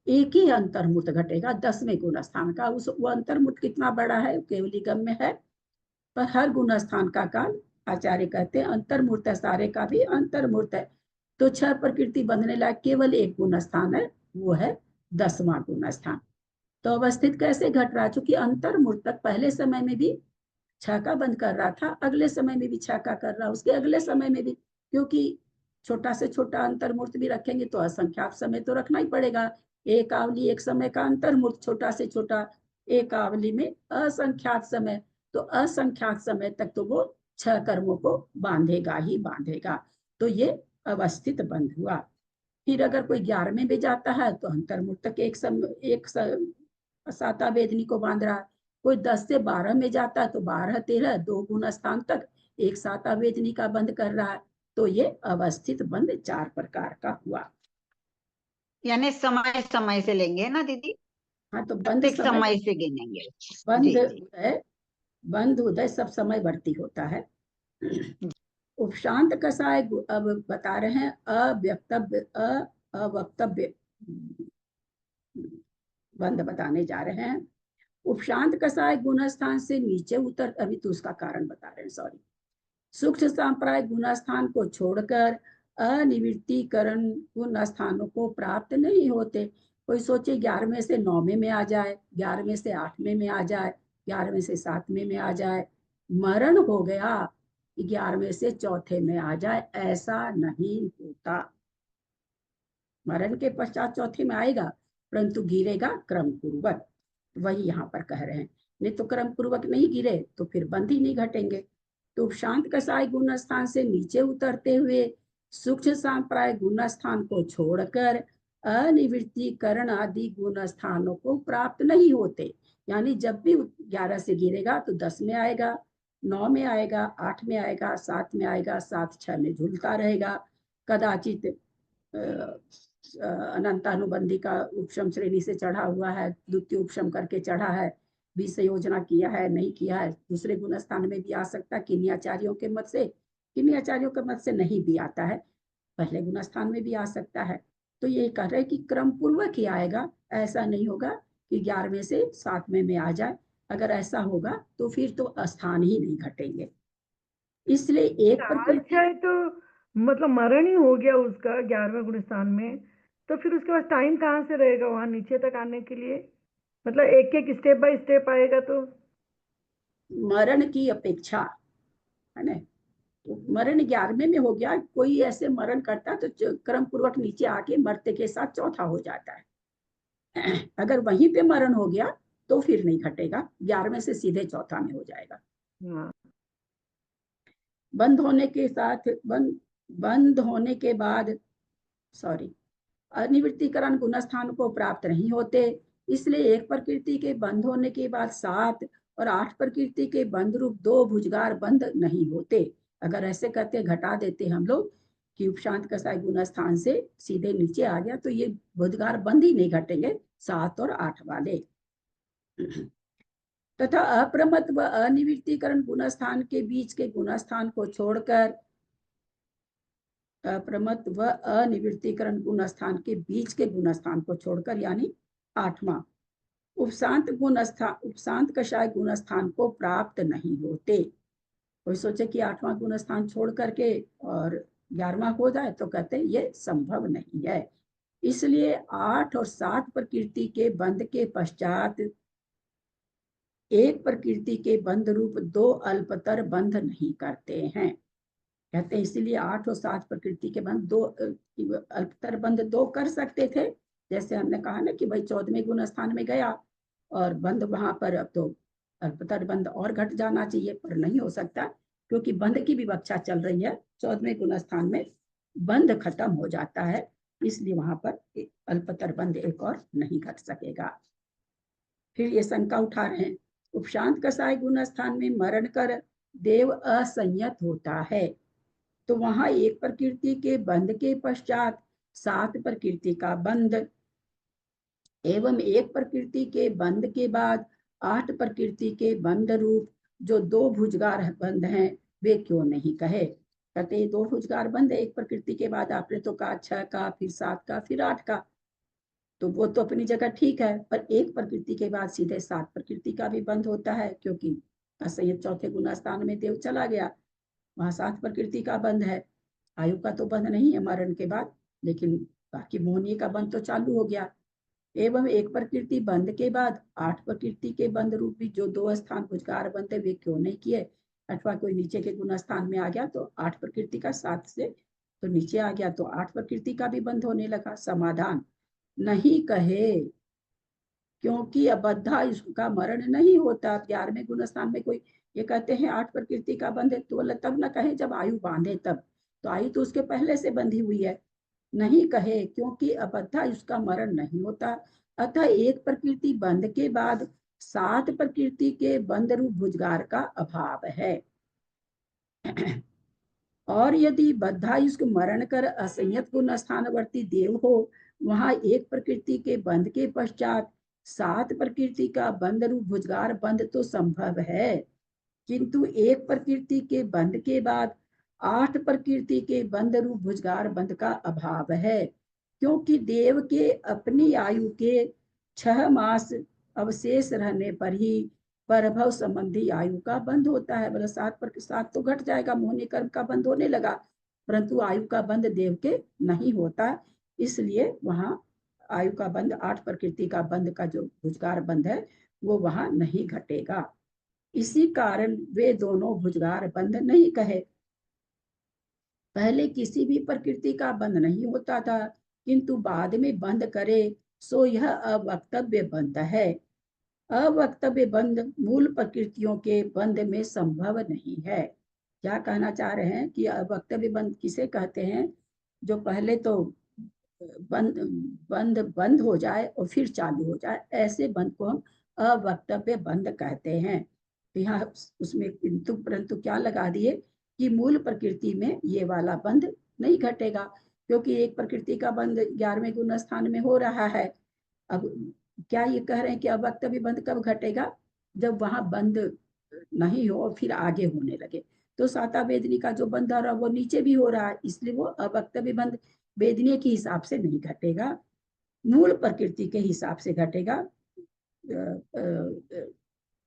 एक ही अंतर्मूर्त घटेगा 10वें गुण स्थान का। वो अंतर्मूर्त कितना बड़ा है, केवली गम में है, पर हर गुण स्थान का काल आचार्य कहते हैं अंतर्मूर्त है, सारे का भी अंतर्मूर्त है। तो 6 प्रकृति बंधने लायक केवल एक गुण स्थान है, वो है 10वां गुण स्थान। तो अवस्थित कैसे घट रहा, चूंकि अंतर्मूर्तक पहले समय में भी 6 का बंद कर रहा था, अगले समय में भी 6 का कर रहा, उसके अगले समय में भी, क्योंकि छोटा से छोटा अंतर्मूर्त भी रखेंगे तो असंख्यात समय तो रखना ही पड़ेगा। एक आवली एक समय का अंतर्मूर्त, छोटा से छोटा एक आवली में असंख्यात समय, तो असंख्यात समय तक तो वो 6 कर्मों को बांधेगा ही बांधेगा। तो ये अवस्थित बंद हुआ। फिर अगर कोई 11वें में जाता है तो अंतर्मूर्तक एक साता वेदनी को बांध रहा है। कोई 10 से 12 में जाता है तो 12 13 2 गुण स्थान तक एक साथ अवेदनी का बंध कर रहा है, तो ये अवस्थित बंध 4 प्रकार का हुआ। यानी समय समय से लेंगे ना दीदी? हाँ, तो बंध प्रत्येक समय से गिनेंगे। बंध जी, जी। उदय, बंध उदय सब समय वर्ती होता है। उपशांत कसाय अब बता रहे हैं अवक्तव्य बंध बताने जा रहे हैं। उपशांत कसाय गुणस्थान से नीचे उतर, अभी तो उसका कारण बता रहे हैं, सॉरी। सूक्ष्म संप्राय गुणस्थान को छोड़कर अनिवृत्तीकरण गुण स्थानों को प्राप्त नहीं होते। कोई सोचे 11वें से 9वें में आ जाए, 11वें से 8वें में आ जाए, 11वें से 7वें में आ जाए, मरण हो गया 11वें से 4थे में आ जाए, ऐसा नहीं होता। मरण के पश्चात 4थे में आएगा, परंतु गिरेगा क्रम पूर्वक। वही यहाँ पर कह रहे हैं, नहीं तो क्रम पूर्वक नहीं गिरे तो फिर बंध ही नहीं घटेंगे। तो शांत कसाय गुण स्थान से नीचे उतरते हुए सूक्ष्म संप्राय गुण स्थान को छोड़कर अनिवृत्तीकरण आदि गुण स्थानों को प्राप्त नहीं होते। यानी जब भी 11 से गिरेगा तो 10 में आएगा, 9 में आएगा, 8 में आएगा, 7 में आएगा, 7 6 में झूलता रहेगा। कदाचित अनंतानुबंधी का उपशम श्रेणी से चढ़ा हुआ है, द्वितीय उपशम करके चढ़ा है, बीज योजना किया है नहीं किया है, दूसरे गुण स्थान में भी आ सकता है। किन्याचार्यों के मत से, किन्याचार्यों के मत से नहीं भी आता है, पहले गुण स्थान में भी आ सकता है। तो ये कह रहे कि क्रम पूर्वक ही आएगा, ऐसा नहीं होगा कि 11वें से 7वें में आ जाए। अगर ऐसा होगा तो फिर तो स्थान ही नहीं घटेंगे। इसलिए एक प्रकृति है तो मतलब मरण ही हो गया उसका 11वें गुण स्थान में, तो फिर उसके बाद टाइम कहाँ से रहेगा वहां नीचे तक आने के लिए? मतलब एक एक स्टेप बाय स्टेप आएगा तो मरण की अपेक्षा है ना, तो मरण 11वें में हो गया, कोई ऐसे मरण करता तो क्रम पूर्वक नीचे आके मरते के साथ 4था हो जाता है। अगर वहीं पे मरण हो गया तो फिर नहीं घटेगा, 11वें से सीधे 4था में हो जाएगा। बंद होने के साथ बंद होने के बाद अनिवृत्तीकरण गुणस्थान को प्राप्त नहीं होते। इसलिए एक प्रकृति के बंद होने के बाद 7 और 8 प्रकृति के बंद रूप 2 भुजगार बंद नहीं होते। अगर ऐसे करते घटा देते हम लोग कि उपशांत कसाय गुण स्थान से सीधे नीचे आ गया, तो ये भुजगार बंद ही नहीं घटेंगे 7 और 8 वाले। तथा अप्रमत व अनिवृत्तीकरण गुण स्थान के बीच के गुण स्थान को छोड़कर, अप्रमत व अनिवृत्तीकरण गुण स्थान के बीच के गुण स्थान को छोड़कर, यानी 8वां उपशांत कषाय गुण स्थान को प्राप्त नहीं होते। कोई सोचे कि 8वां गुण स्थान छोड़ करके और 11वां हो जाए, तो कहते हैं ये संभव नहीं है। इसलिए 8 और 7 प्रकृति के बंध के पश्चात एक प्रकृति के बंध रूप 2 अल्पतर बंध नहीं करते हैं। कहते हैं इसलिए 8 और 7 प्रकृति के बंध 2 अल्पतर बंध 2 कर सकते थे। जैसे हमने कहा ना कि भाई 14वें गुण स्थान में गया और बंध वहां पर, अब तो अल्पतर बंध और घट जाना चाहिए, पर नहीं हो सकता क्योंकि बंध की विवक्षा चल रही है। 14वें गुण स्थान में बंध खत्म हो जाता है, इसलिए वहां पर अल्पतर बंध एक और नहीं घट सकेगा। फिर ये शंका उठा रहे हैं, उपशांत कसाय गुण स्थान में मरण कर देव असंयत होता है, तो वहां एक प्रकृति के बंध के पश्चात 7 प्रकृति का बंध एवं एक प्रकृति के बंध के बाद 8 प्रकृति के बंध रूप जो 2 भुजगार बंध हैं वे क्यों नहीं कहे। कहते 2 भुजगार बंध एक प्रकृति के बाद, आपने तो कहा 6 का, फिर 7 का, फिर 8 का, तो वो तो अपनी जगह ठीक है, पर एक प्रकृति के बाद सीधे 7 प्रकृति का भी बंध होता है, क्योंकि असंयत 4थे गुण स्थान में देव चला गया, वहां 7 प्रकृति का बंध है। आयु का तो बंध नहीं है मरण के बाद, लेकिन बाकी मोहनीय का बंध तो चालू हो गया। एवं एक प्रकृति बंध के बाद 8 प्रकृति के बंध रूप भी जो 2 स्थान भुजगार बंध वे क्यों नहीं किए। अथवा कोई नीचे के गुण स्थान में आ गया तो 8 प्रकृति का 7 से तो नीचे आ गया तो 8 प्रकृति का भी बंध होने लगा। समाधान नहीं कहे, क्योंकि अबद्धा इसका मरण नहीं होता। 11वें गुण स्थान में कोई ये कहते हैं 8 प्रकृति का बंध है, तो बोला तब न कहे जब आयु बांधे तब, तो आयु तो उसके पहले से बंधी हुई है। नहीं कहे क्योंकि अबद्धा उसका मरण नहीं होता। अतः एक प्रकृति बंध के बाद 7 प्रकृति के बंध रूप भुजगार का अभाव है। और यदि बद्धायुष्क मरण कर असंयत गुण स्थानवर्ती देव हो, वहां एक प्रकृति के बंध के पश्चात 7 प्रकृति का बंध रूप भुजगार बंध तो संभव है, किंतु एक प्रकृति के बंध के बाद 8 प्रकृति के बंध रूप भुजगार बंध का अभाव है, क्योंकि देव के अपनी आयु के 6 मास अवशेष रहने पर ही परभव संबंधी आयु का बंध होता है। मतलब 7 तो घट जाएगा, मोहनी कर्म का बंध होने लगा, परंतु आयु का बंध देव के नहीं होता, इसलिए वहां आयु का बंध 8 प्रकृति का बंध का जो भुजगार बंध है वो वहां नहीं घटेगा। इसी कारण वे दोनों भुजगार बंध नहीं कहे। पहले किसी भी प्रकृति का बंध नहीं होता था, किंतु बाद में बंध करे सो यह अवक्तव्य बंध है। अवक्तव्य बंध मूल प्रकृतियों के बंध में संभव नहीं है। क्या कहना चाह रहे हैं कि अवक्तव्य बंध किसे कहते हैं? जो पहले तो बंद हो जाए और फिर चालू हो जाए, ऐसे बंध को हम अवक्तव्य बंध कहते हैं। तो यहाँ उसमें किंतु परंतु क्या लगा दिए कि मूल प्रकृति में ये वाला बंध नहीं घटेगा, क्योंकि एक प्रकृति का बंध 11वें गुण स्थान में हो रहा है। अब क्या ये कह रहे हैं कि अवक्तव्य बंध कब घटेगा? जब वहां बंध नहीं हो और फिर आगे होने लगे। तो साता वेदनी का जो बंध हो रहा है वो नीचे भी हो रहा है, इसलिए वो अवक्तव्य बंध वेदनीय के हिसाब से नहीं घटेगा, मूल प्रकृति के हिसाब से घटेगा।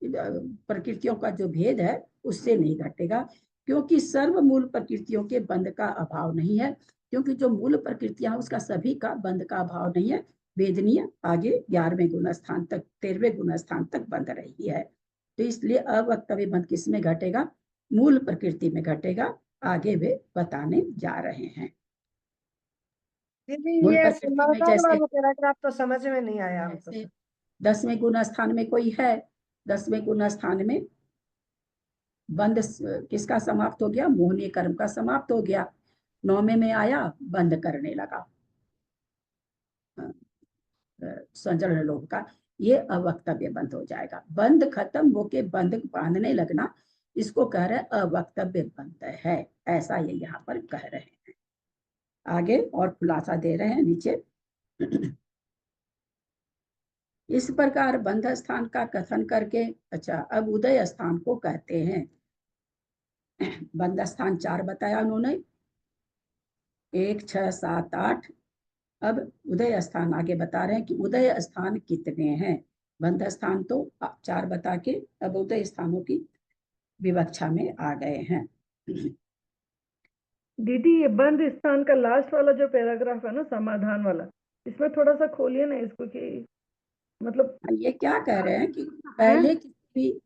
प्रकृतियों का जो भेद है उससे नहीं घटेगा, क्योंकि सर्व मूल प्रकृतियों के बंध का अभाव नहीं है, क्योंकि जो मूल प्रकृतियां उसका सभी का बंध का अभाव नहीं है। वेदनीय आगे 11वें गुण स्थान तक 13वें गुण स्थान तक बंध रही है, तो इसलिए अवक्तव्य बंध किसमें घटेगा? मूल प्रकृति में घटेगा। आगे वे बताने जा रहे हैं। दीदी मूल ये प्रकृति में जैसे पैराग्राफ तो समझ में नहीं आया हमको। 10वें गुण स्थान में कोई है, 10वें गुण स्थान में बंध किसका समाप्त हो गया? मोहनीय कर्म का समाप्त हो गया। 9वें में आया, बंद करने लगा संजरण लोभ का, ये अवक्तव्य बंध हो जाएगा। बंध खत्म होके बंध बांधने लगना, इसको कह रहे अवक्तव्य बंध है, ऐसा ये यहाँ पर कह रहे हैं। आगे और खुलासा दे रहे हैं नीचे। इस प्रकार बंध स्थान का कथन करके, अच्छा अब उदय स्थान को कहते हैं। बंध स्थान 4 बताया उन्होंने, 1, 6, 7, 8। अब उदय स्थान आगे बता रहे हैं कि उदय स्थान कितने हैं। बंध स्थान तो 4 बता के अब उदय स्थानों की विवक्षा में आ गए हैं। दीदी ये बंध स्थान का लास्ट वाला जो पैराग्राफ है ना, समाधान वाला, इसमें थोड़ा सा खोलिए ना इसको, कि मतलब ये क्या कह रहे हैं कि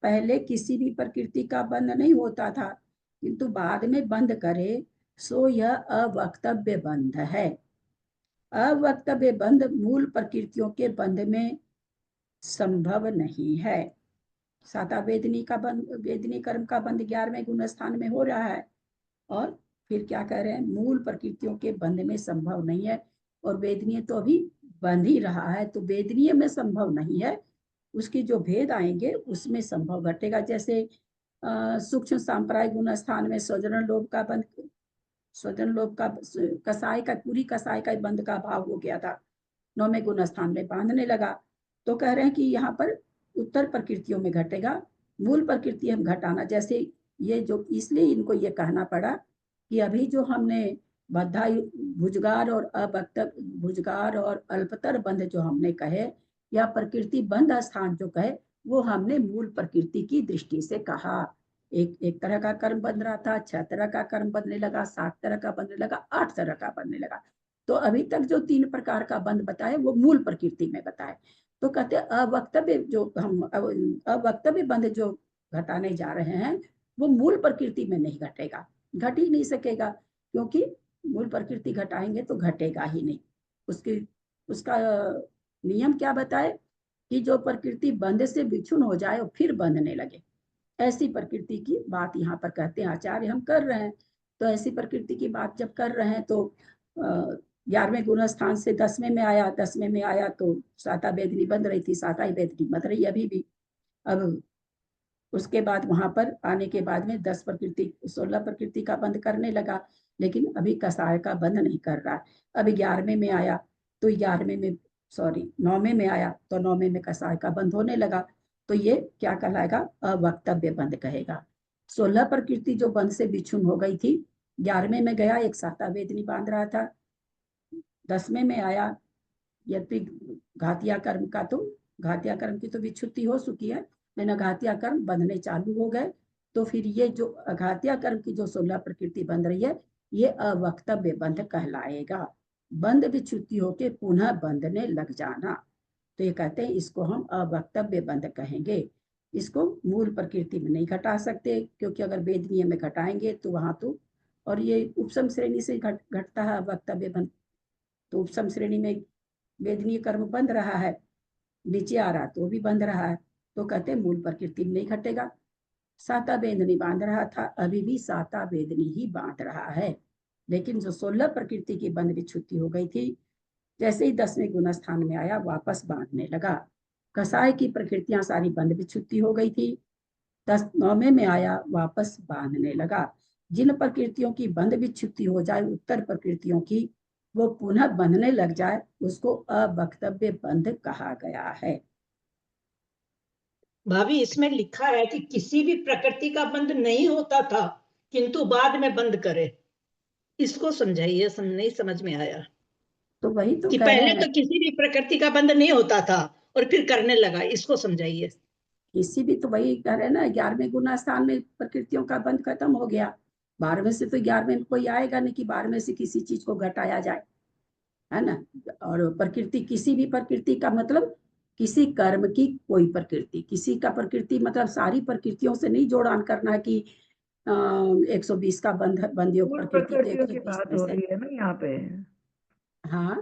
पहले किसी भी प्रकृति का बंध नहीं होता था, किंतु बाद में बंध करे सो यह अवक्तव्य बंध है। अवक्तव्य बंध मूल प्रकृतियों के बंध में संभव नहीं है। साता वेदनी का बंध, वेदनी कर्म का बंध 11वें गुण स्थान में हो रहा है, और फिर क्या कह रहे हैं? मूल प्रकृतियों के बंध में संभव नहीं है, और वेदनीय तो अभी बंध ही रहा है, तो वेदनीय में संभव नहीं है, उसकी जो भेद आएंगे उसमें संभव घटेगा। जैसे सूक्ष्म सांप्राय गुण स्थान में स्वजन लोभ का बंध, स्वजन लोभ का कसाय का, पूरी कसाय का बंध का भाव हो गया था, 9वें गुण स्थान में बांधने लगा। तो कह रहे हैं कि यहाँ पर उत्तर प्रकृतियों में घटेगा, मूल प्रकृति हम घटाना, जैसे ये जो, इसलिए इनको ये कहना पड़ा कि अभी जो हमने बद्धा भुजगार और अवक्तव्य भुजगार और अल्पतर बंध जो हमने कहे, या प्रकृति बंध स्थान जो कहे, वो हमने मूल प्रकृति की दृष्टि से कहा। एक तरह का कर्म बन रहा था, 6 तरह का कर्म बनने लगा, 7 तरह का बनने लगा, 8 तरह का बनने लगा। तो अभी तक जो 3 प्रकार का बंध बताए वो मूल प्रकृति में बताए। तो कहते अवक्तव्य जो हम अवक्तव्य बंध जो घटाने जा रहे हैं वो मूल प्रकृति में नहीं घटेगा, घट ही नहीं सकेगा, क्योंकि मूल प्रकृति घटाएंगे तो घटेगा ही नहीं। उसका नियम क्या बताए कि जो प्रकृति बंध से विच्छुन हो जाए और फिर बंधने लगे, ऐसी प्रकृति की बात यहाँ पर कहते हैं आचार्य हम कर रहे हैं। तो ऐसी प्रकृति की बात जब कर रहे हैं तो 11वें गुण स्थान से 10वें में आया, 10वें में आया तो साता वेदनी बंध रही थी, साता ही वेदनी बंध रही अभी भी। अब उसके बाद वहां पर आने के बाद में 10 प्रकृति 16 प्रकृति का बंद करने लगा, लेकिन अभी कसाय का बंद नहीं कर रहा। अभी 11वें में आया तो 11वें में सॉरी 9वें में आया तो 9वें में कसाय का बंद होने लगा, तो ये क्या कहलाएगा? अवक्तव्य बंद कहेगा। 16 प्रकृति जो बंद से बिछुन हो गई थी, 11वें में गया एक साता वेदनी बांध रहा था, 10वें में आया यदि घातिया कर्म का, तो घातिया कर्म की तो विच्छुति हो चुकी है, लेकिन अघातिया कर्म बंधने चालू हो गए, तो फिर ये जो अघातिया कर्म की जो 16 प्रकृति बंध रही है, ये अवक्तव्य बंध कहलाएगा। बंध विच्छुति होके पुनः बंधने लग जाना, तो ये कहते हैं इसको हम अवक्तव्य बंध कहेंगे। इसको मूल प्रकृति में नहीं घटा सकते, क्योंकि अगर वेदनीय में घटाएंगे तो वहां तो, और ये उपसम श्रेणी से घटता है अवक्तव्य बंध, तो उपसम श्रेणी में वेदनीय कर्म बंध रहा है, नीचे आ रहा तो भी बंध रहा है, तो कहते हैं मूल प्रकृति में नहीं घटेगा। साता वेदनी बांध रहा था, अभी भी साता वेदनी ही बांध रहा है, लेकिन जो 16 प्रकृति की बंध विच्छुति हो गई थी, जैसे ही 10वें गुण स्थान में आया वापस बांधने लगा। कसाय की प्रकृतियां सारी बंध विच्छुति हो गई थी, 9वें में आया वापस बांधने लगा। जिन प्रकृतियों की बंध विच्छुति हो जाए, उत्तर प्रकृतियों की, वो पुनः बंधने लग जाए, उसको अवक्तव्य बंध कहा गया है। भाभी इसमें लिखा है कि किसी भी प्रकृति का बंध नहीं होता था किंतु बाद में बंद करे, इसको समझाइए, नहीं समझ में आया। तो वही तो कि कह रहे पहले हैं, तो किसी भी प्रकृति का बंध नहीं होता था और फिर करने लगा, इसको समझाइए। किसी भी, तो वही कह रहे हैं ना, 11वें गुण स्थान में प्रकृतियों का बंध खत्म हो गया, 12वें से तो 11वें में कोई आएगा नहीं कि 12वें से किसी चीज को घटाया जाए, है ना। और प्रकृति, किसी भी प्रकृति का मतलब किसी कर्म की कोई प्रकृति, किसी का प्रकृति मतलब सारी प्रकृतियों से नहीं जोड़ान करना है कि 120 का बंध योग मूल प्रकृति तो प्रकृतियों की 120 बात में हो से। रही है ना यहाँ पे। हाँ,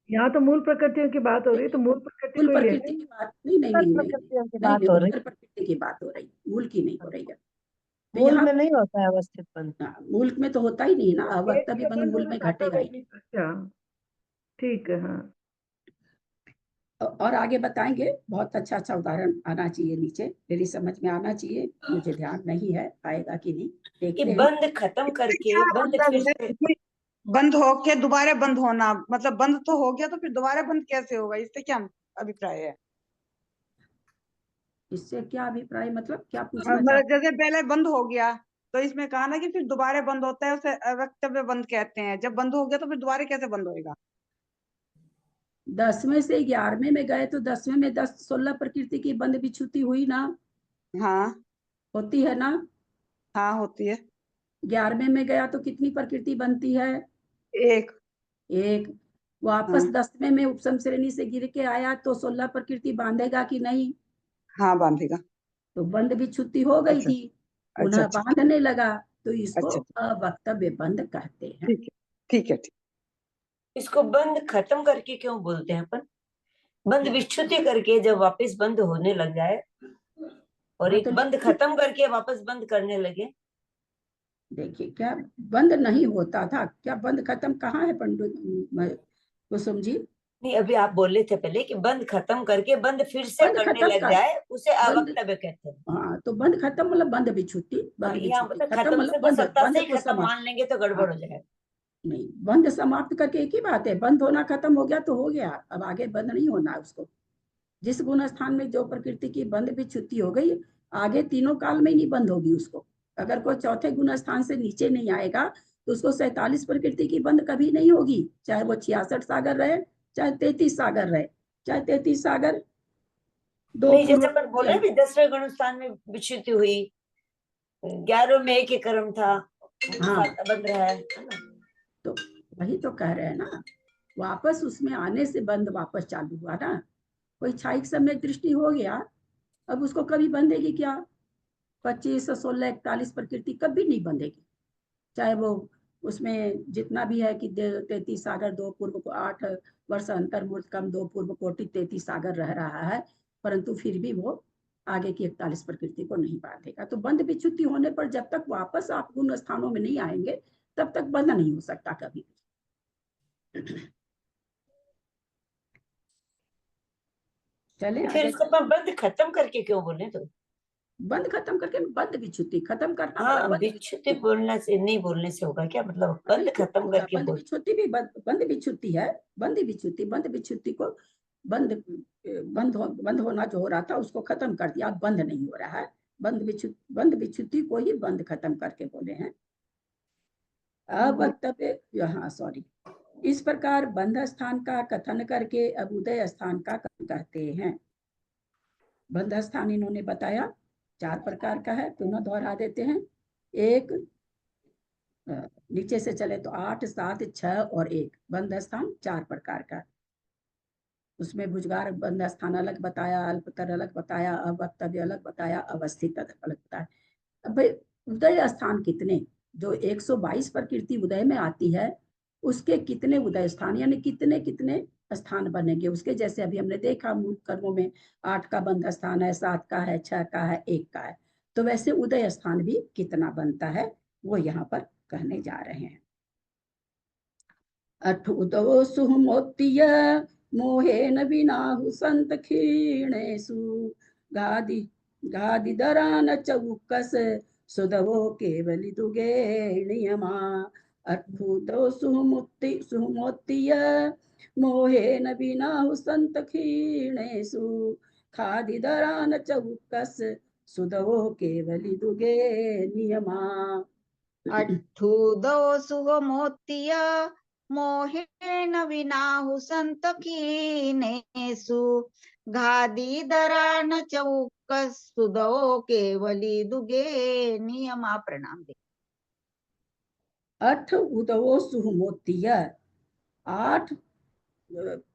यहाँ तो मूल प्रकृतियों की बात हो रही है, तो मूल प्रकृति मूल कोई लेगा प्रकृति की बात नहीं, प्रकृतियों की नहीं, बात हो रही उत्तर प्रकृति की बात हो रही, मूल की नहीं हो रही है। तो मूल यहाँ में नहीं होता है अवस्थित बंध। मूल में तो होता ही नहीं ना, अवक्तव्य का बंध बंध मूल होना में साता घटेगा ही। वेदनी। अच्छा, ठीक है, हाँ। और आगे बताएंगे, बहुत अच्छा अच्छा उदाहरण आना चाहिए नीचे, मेरी समझ में आना चाहिए, मुझे ध्यान नहीं है आएगा कि नहीं, कि देखते हैं। बंद खत्म करके क्या बंद मतलब फिर है से, कि बंद होके दोबारा बंद होना, मतलब बंद तो हो गया तो फिर दोबारा बंद कैसे होगा, इससे क्या अभिप्राय है? इससे क्या अभिप्राय, मतलब क्या पूछना मतलब चाहते जैसे पहले बंद हो गया तो इसमें कहा ना कि फिर दोबारा बंद होता है, उसे अवक्तव्य बंद कहते हैं। जब बंद हो गया तो फिर दोबारा कैसे बंद होएगा? 10वें से 11वें में गए तो 10वें में 16 प्रकृति की बंध विच्छुति हुई ना, हाँ होती है ना। हाँ होती है। 11वें में गया तो कितनी प्रकृति बनती है? एक। वापस हाँ 10वें में उपसम श्रेणी से गिर के आया तो 16 प्रकृति बांधेगा कि नहीं? हाँ बांधेगा। तो बंध विच्छुति हो गई अच्छा थी, अच्छा पुनः अच्छा बांधने लगा, तो इसको अच्छा, अवक्तव्य बंध कहते हैं। ठीक है ठीक है ठीक। इसको बंद खत्म करके क्यों बोलते हैं अपन? बंद विच्छुति करके जब वापस बंद होने लग जाए, और हाँ, एक तो बंद खत्म करके वापस बंद करने लगे। देखिए, क्या बंद नहीं होता था? क्या बंद खत्म कहाँ है पंडित कुसुम जी? नहीं, अभी आप बोले थे पहले कि बंद खत्म करके बंद फिर से बंद करने खत्म लग कर जाए, उसे बंद, अवक्तव्य कहते हैं। हाँ, तो बंद खत्म मतलब बंद विच्छुति, अब बंद यहाँ विच्छुति मतलब खत्म खत्म मतलब से तो बंद, सत्ता से बंद ही को खत्म समाप्त। मान लेंगे तो हाँ, गड़बड़ हो जाएगा। नहीं, बंद समाप्त करके एक ही बात है, बंद होना खत्म हो गया तो हो गया, अब आगे बंद नहीं होना है उसको। जिस गुण स्थान में जो प्रकृति की बंध विच्छुति हो गई, आगे तीनों काल में ही नहीं बंद होगी उसको। अगर कोई चौथे गुण स्थान से नीचे नहीं आएगा तो उसको 47 प्रकृति की बंध कभी नहीं होगी, चाहे वो 66 सागर रहे, चाहे 33 सागर रहे, चाहे 33 सागर दो नहीं, पूर्व जैसे अपन बोले भी 10वें गुण स्थान में विच्छुति हुई, 11वें में एक ही कर्म था, हाँ, बंद रहा है ना। तो वही तो कह रहे हैं ना, वापस उसमें आने से बंद वापस चालू हुआ ना। कोई क्षायिक सम्यक दृष्टि हो गया, अब उसको कभी बंधेगी क्या? 25, 16, 41 प्रकृति कभी नहीं बंधेगी, चाहे वो उसमें जितना भी है कि 33 सागर, 2 पूर्व को 8 वर्ष अंतर मूर्त कम 2 पूर्व कोटि 33 सागर रह रहा है, परंतु फिर भी वो आगे की 41 प्रकृति को नहीं बांधेगा। तो बंध विच्छुति होने पर जब तक वापस आप गुण स्थानों में नहीं आएंगे तब तक बंध नहीं हो सकता कभी। चले फिर आगे। इसको अपन बंद खत्म करके क्यों बोले? तो बंद खत्म करके बंद विच्छुति खत्म करना हाँ, मतलब बंद विच्छुति बोलने से नहीं बोलने से होगा क्या, मतलब बंद खत्म करके बंद बोल। विच्छुति भी बंद विच्छुति है। बंद विच्छुति को बंद होना जो हो रहा था उसको खत्म कर दिया, बंद नहीं हो रहा है। बंद विच्छुति को ही बंद खत्म करके बोले हैं। अब वक्तव्य, यहाँ सॉरी, इस प्रकार बंध स्थान का कथन करके अब उदय स्थान का कथन कहते हैं। बंध स्थान इन्होंने बताया 4 प्रकार का है, पुनः दोहरा देते हैं। एक, नीचे से चले तो 8, 7, 6 और 1 बंध स्थान 4 प्रकार का। उसमें भुजगार बंध स्थान अलग बताया, अल्पतर अलग बताया, अवक्तव्य अलग बताया, अवस्थित अलग बताया। अब भाई उदय स्थान कितने, जो 122 प्रकृति उदय में आती है उसके कितने उदय स्थान यानी कितने कितने स्थान बनेंगे उसके, जैसे अभी हमने देखा मूल कर्मों में 8 का बंध स्थान है, 7 का है, 6 का है, 1 का है, तो वैसे उदय स्थान भी कितना बनता है वो यहाँ पर कहने जा रहे हैं। अठ उदवो सुहमोत्तीय मोहेन विनाहु संत क्षीणेषु गादि गादिदरान चौकस सुदवो केवलि दुगे नियमा। अठुदो सुहमोत्तीय मोहेन विनाहु संत क्षीणेषु खादिदरान चौकस सुदवो केवलि दुगे नियमा। अठुदो सुगमोत्तीय मोहेन विनाहु संत कीनेषु घादीधरान चौकस सुदो केवली दुगे नियमा। प्रणाम दे। अठ उदवो सुहमोत्तीय, 8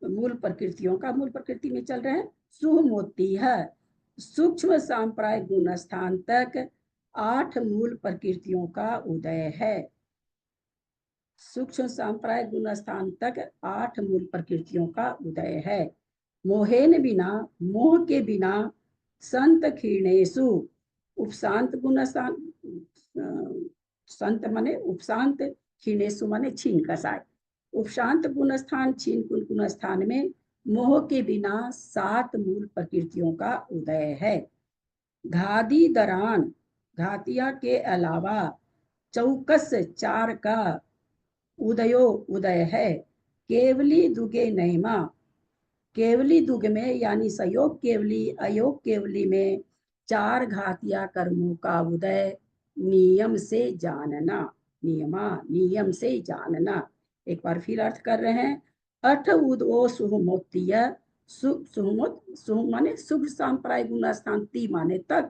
मूल प्रकृतियों का मूल प्रकृति में चल रहे हैं। सुहमोत्ती है, सूक्ष्म सांप्राय गुण स्थान तक 8 मूल प्रकृतियों का उदय है। सूक्ष्म सांप्राय गुण स्थान तक 8 मूल प्रकृतियों का उदय है। मोहेन बिना, मोह के बिना, संत क्षीणेषु, उपशांत गुण स्थान, संत माने उपशांत, क्षीणेषु माने छीन कसाय, उपशांत गुण स्थान छीन गुण स्थान में मोह के बिना 7 मूल प्रकृतियों का उदय है। घादी दरान, घातिया के अलावा चौकस 4 का उदय है। केवली दुगे नैमा, केवली दुग में यानी संयोग केवली अयोग केवली में 4 घातिया कर्मों का उदय नियम से जानना। नियमा, नियम से जानना। एक बार फिर अर्थ कर रहे हैं। अठ उदो सुहमोत्तीय, सुहमोत माने शुभ सांप्राय गुण स्थान, ती माने तक,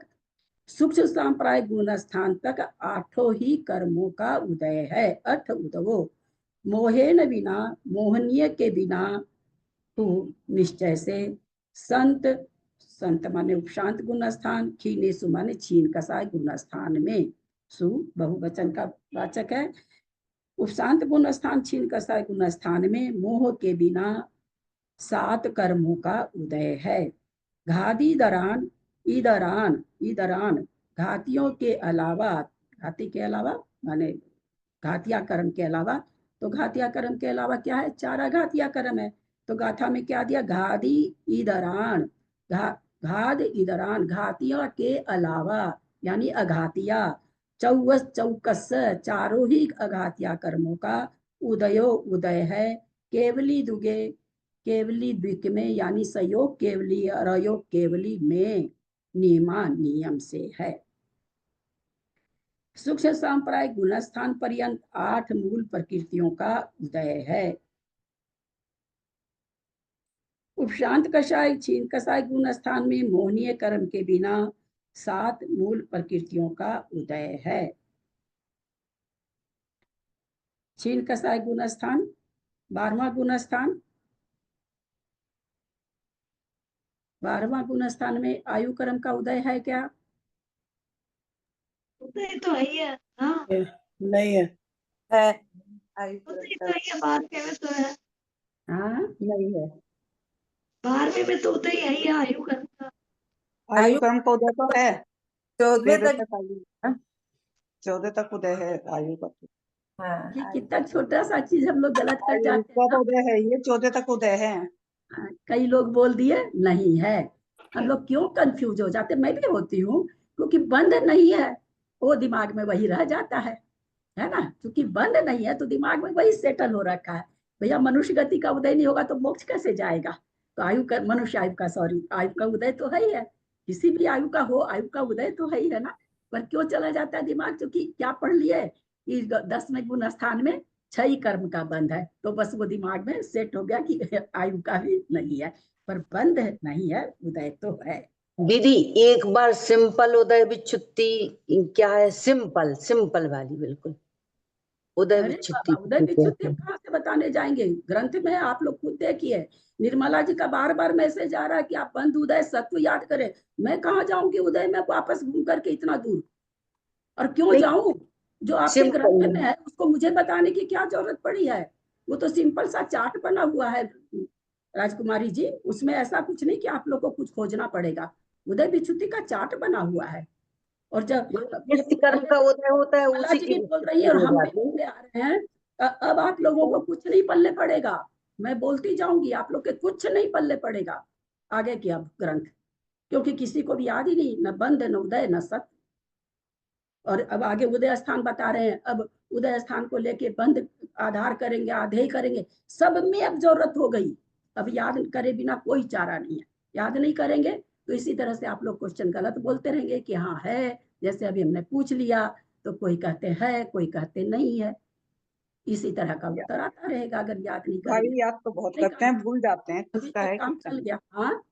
सूक्ष्म सांप्राय गुण स्थान तक 8 ही कर्मों का उदय है। अठ उदवो, मोहेन बिना, मोहनीय के बिना, तू निश्चय से, संत, संत माने उपशांत गुण स्थान, क्षीणेषु माने छीन कसाय गुण स्थान में, सु बहुवचन का वाचक है। उपशांत गुण स्थान छीन कसाय गुण स्थान में मोह के बिना 7 कर्मों का उदय है। घादी दरान, ईदरान, ईदरान घातियों के अलावा, घाती के अलावा माने घातिया कर्म के अलावा, तो घातिया कर्म के अलावा क्या है, 4 घातिया कर्म है, तो गाथा में क्या दिया, घादी ईदरान, घाद ईदरान घातिया के अलावा यानी अघातिया, चौकस 4 ही अघातिया कर्मों का उदय है। केवली दुगे, केवली द्विक में यानी संयोग केवली और अयोग केवली में, नियमा नियम से है। सूक्ष्म सांप्राय गुण स्थान पर्यंत 8 मूल प्रकृतियों का उदय है। उपशांत कषाय छीन कसाय गुण स्थान में मोहनीय कर्म के बिना 7 मूल प्रकृतियों का उदय है। छीन कसाय गुण स्थान 12वां गुण स्थान, 12वां गुण स्थान में आयु कर्म का उदय है क्या? उदय तो है ही है। हाँ नहीं है, उदय तो है, 12वें में तो है। हाँ नहीं है, 12वें में तो उदय है ही, आयु कर्म का। आयु कर्म का उदय तो है, 14 वेदों तक। तक आयु, 14 तक उदय है आयु का। ये कितना छोटा सा चीज हम लोग गलत कर आयु जाते का हैं तो ना। उदय है, ये 14 तक उदय है। कई लोग बोल दिए नहीं है, हम लोग क्यों कंफ्यूज हो जाते, मैं भी होती हूँ, क्योंकि क्योंकि बंद नहीं है वो दिमाग में वही रह जाता है ना। क्योंकि बंद नहीं है तो दिमाग में वही सेटल हो रखा है। भैया मनुष्य गति का उदय नहीं होगा तो मोक्ष कैसे जाएगा? तो आयु का, मनुष्य आयु का, सॉरी, आयु का उदय तो है ही है, किसी भी आयु का हो, आयु का उदय तो है ही है ना। पर क्यों चला जाता है दिमाग? क्योंकि क्या पढ़ लिए कि 10वें गुण स्थान में 6 कर्म का बंध है, तो बस वो दिमाग में सेट हो गया कि आयु का भी नहीं है, पर बंध नहीं है, उदय तो है। दीदी एक बार सिंपल उदय विच्छुत्ति क्या है? सिंपल सिंपल वाली बिल्कुल उदय अरे विच्छुत्ति। बाबा, उदय विच्छुत्ति कहाँ से बताने जाएंगे? ग्रंथ में आप लोग खुद देखिए, निर्मला जी का बार बार मैसेज आ रहा है कि आप बंध उदय सत्व याद करें। मैं कहाँ जाऊंगी उदय में वापस घूम करके इतना दूर? और क्यों जाऊं? जो आपके ग्रंथ में है उसको मुझे बताने की क्या जरूरत पड़ी है? वो तो सिंपल सा चार्ट बना हुआ है राजकुमारी जी, उसमें ऐसा कुछ नहीं कि आप लोग को कुछ खोजना पड़ेगा। उदय विच्छुत्ति का चार्ट बना हुआ है। और जब कर्म का उदय होता है उसी की बोल रही है और हम भी बोलते आ रहे हैं, अब आप लोगों को कुछ नहीं पल्ले पड़ेगा। मैं बोलती जाऊंगी, आप लोग के कुछ नहीं पल्ले पड़ेगा आगे की अब ग्रंथ, क्योंकि किसी को भी याद ही नहीं, न बंध न उदय न सत्य। और अब आगे उदय स्थान बता रहे हैं, अब उदय स्थान को लेके बंध आधार करेंगे, आधेय करेंगे, सब में अब जरूरत हो गई। अब याद करे बिना कोई चारा नहीं है, याद नहीं करेंगे तो इसी तरह से आप लोग क्वेश्चन गलत बोलते रहेंगे कि हाँ है, जैसे अभी हमने पूछ लिया तो कोई कहते हैं, कोई कहते नहीं है, इसी तरह का उत्तर आता रहेगा अगर याद नहीं करेंगे। भाई याद तो बहुत करते हैं, भूल जाते हैं, किसका है काम चल गया। हाँ,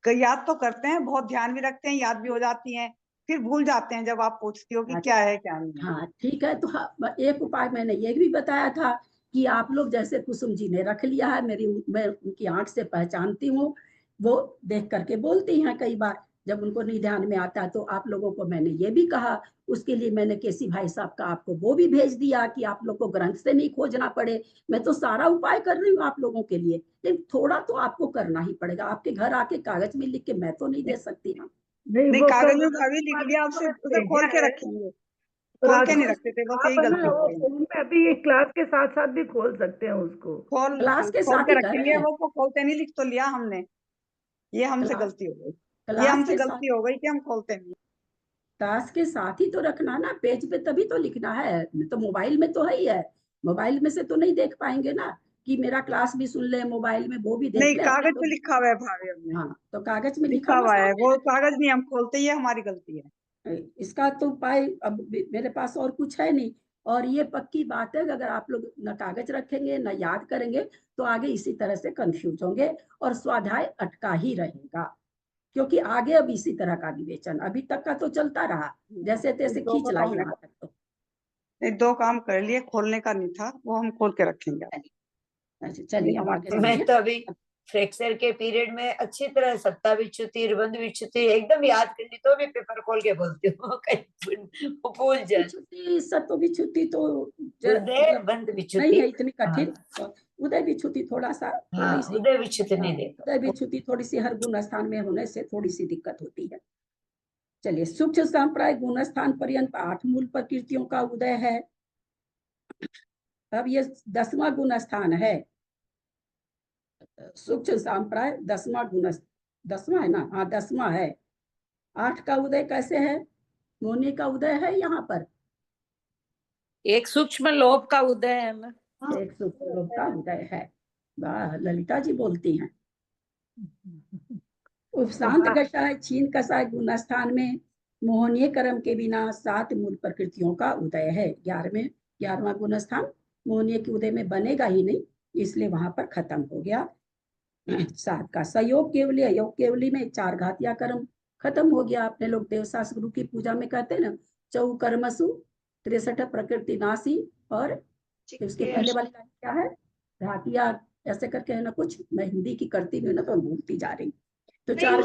याद तो करते हैं, बहुत ध्यान भी रखते हैं, याद भी हो जाती है, फिर भूल जाते हैं जब आप पूछती हो कि क्या है क्या नहीं। हाँ ठीक है। तो एक उपाय मैंने ये भी बताया था कि आप लोग, जैसे कुसुम जी ने रख लिया है, मैं उनकी आंख से पहचानती हूँ, वो देख करके बोलती हैं कई बार जब उनको नहीं ध्यान में आता। तो आप लोगों को मैंने ये भी कहा, उसके लिए मैंने केसी भाई साहब का आपको वो भी भेज दिया कि आप लोग को ग्रंथ से नहीं खोजना पड़े। मैं तो सारा उपाय कर रही हूँ आप लोगों के लिए, लेकिन थोड़ा तो आपको करना ही पड़ेगा। आपके घर आके कागज में लिख के मैं तो नहीं दे सकती ना। नहीं, कागज में भाभी लिख लिया, आपसे उसे खोल के रखेंगे, खोल के नहीं रखते थे, बस यही गलती हो गई। अभी क्लास के साथ साथ भी खोल सकते हैं उसको, क्लास के खोल साथ के ही रखेंगे, वो खोलते नहीं, लिख तो लिया हमने, ये हमसे गलती हो गई, ये हमसे गलती हो गई कि हम खोलते नहीं। क्लास के साथ ही तो रखना ना, पेज पे तभी तो लिखना है, तो मोबाइल में तो है ही है, मोबाइल में से तो नहीं देख पाएंगे ना कि मेरा क्लास भी सुन ले, मोबाइल में वो भी देख नहीं, ले। कागज पे लिखा हुआ है भाभी हमने। हाँ, तो कागज में लिखा हुआ है, वो कागज नहीं हम खोलते, ये हमारी गलती है। इसका तो उपाय अब मेरे पास और कुछ है नहीं। और ये पक्की बात है कि अगर आप लोग न कागज रखेंगे न याद करेंगे तो आगे इसी तरह से कंफ्यूज होंगे और स्वाध्याय अटका ही रहेगा, क्योंकि आगे अब इसी तरह का विवेचन अभी तक का तो चलता रहा, जैसे तैसे खींच ला यहाँ तक। तो नहीं, 2 काम कर लिए, खोलने का नहीं था, वो हम खोल के रखेंगे। अच्छा चलिए, मैं तो अभी फ्रैक्चर के पीरियड में अच्छी तरह सत्ता विच्छुत्ति, रुबंध विच्छुत्ति एकदम याद कर ली, तो भी पेपर खोल के बोलती हूँ, कहीं भूल जाए। सत्व विच्छुत्ति तो उदय बंध विच्छुत्ति नहीं है इतनी कठिन। उदय विच्छुत्ति थोड़ा सा, थोड़ी सी उदय विच्छुत्ति नहीं दे, उदय विच्छुत्ति थोड़ी सी हर गुण स्थान में होने से थोड़ी सी दिक्कत होती है। चलिए, सूक्ष्म संप्राय गुण स्थान पर्यंत 8 मूल प्रकृतियों का उदय है। अब ये 10वां गुण स्थान है, सूक्ष्म संप्राय 10वां गुण, 10वां है ना? हाँ 10वां है। 8 का उदय कैसे है? मोनी का उदय है यहाँ पर, एक सूक्ष्म लोभ का उदय है ना, एक सूक्ष्म लोभ का उदय है। वाह, ललिता जी बोलती हैं। उपशांत कषाय छीन कषाय गुण स्थान में मोहनीय कर्म के बिना 7 मूल प्रकृतियों का उदय है। 11वां गुण स्थान मोहनीय के उदय में बनेगा ही नहीं, इसलिए वहां पर खत्म हो गया। 7 का सयोग केवली, योग केवली में 4 घातिया कर्म खत्म हो गया। अपने लोग देवशास्त्र गुरु की पूजा में कहते हैं ना, 4 कर्मसु 63 प्रकृति नासी, और उसके पहले वाली लाइन क्या है? घातिया ऐसे करके है ना कुछ, मैं हिंदी की करती हूँ ना तो भूलती जा रही। तो 4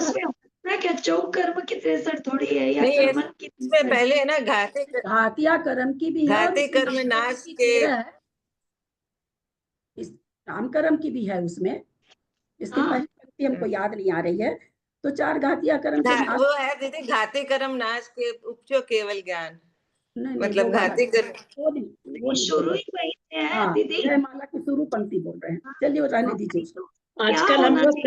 क्या 4 कर्म की 63 थोड़ी है, या नहीं, कर्म की इसमें पहले है ना घातिया कर्म की भी है, घाते कर्म नाश के, इस काम कर्म की भी है उसमें। इसकी पहली पंक्ति हमको याद नहीं आ रही है। तो 4 घातिया कर्म के नाश, वो है दीदी घाते कर्म नाश के उपजो केवल ज्ञान, नहीं, मतलब घाते कर्म शुरू ही वही से है दीदी। जयमाला की शुरू पंक्ति बोल रहे हैं। चलिए वो रहने दीजिए उसको। आजकल हम लोग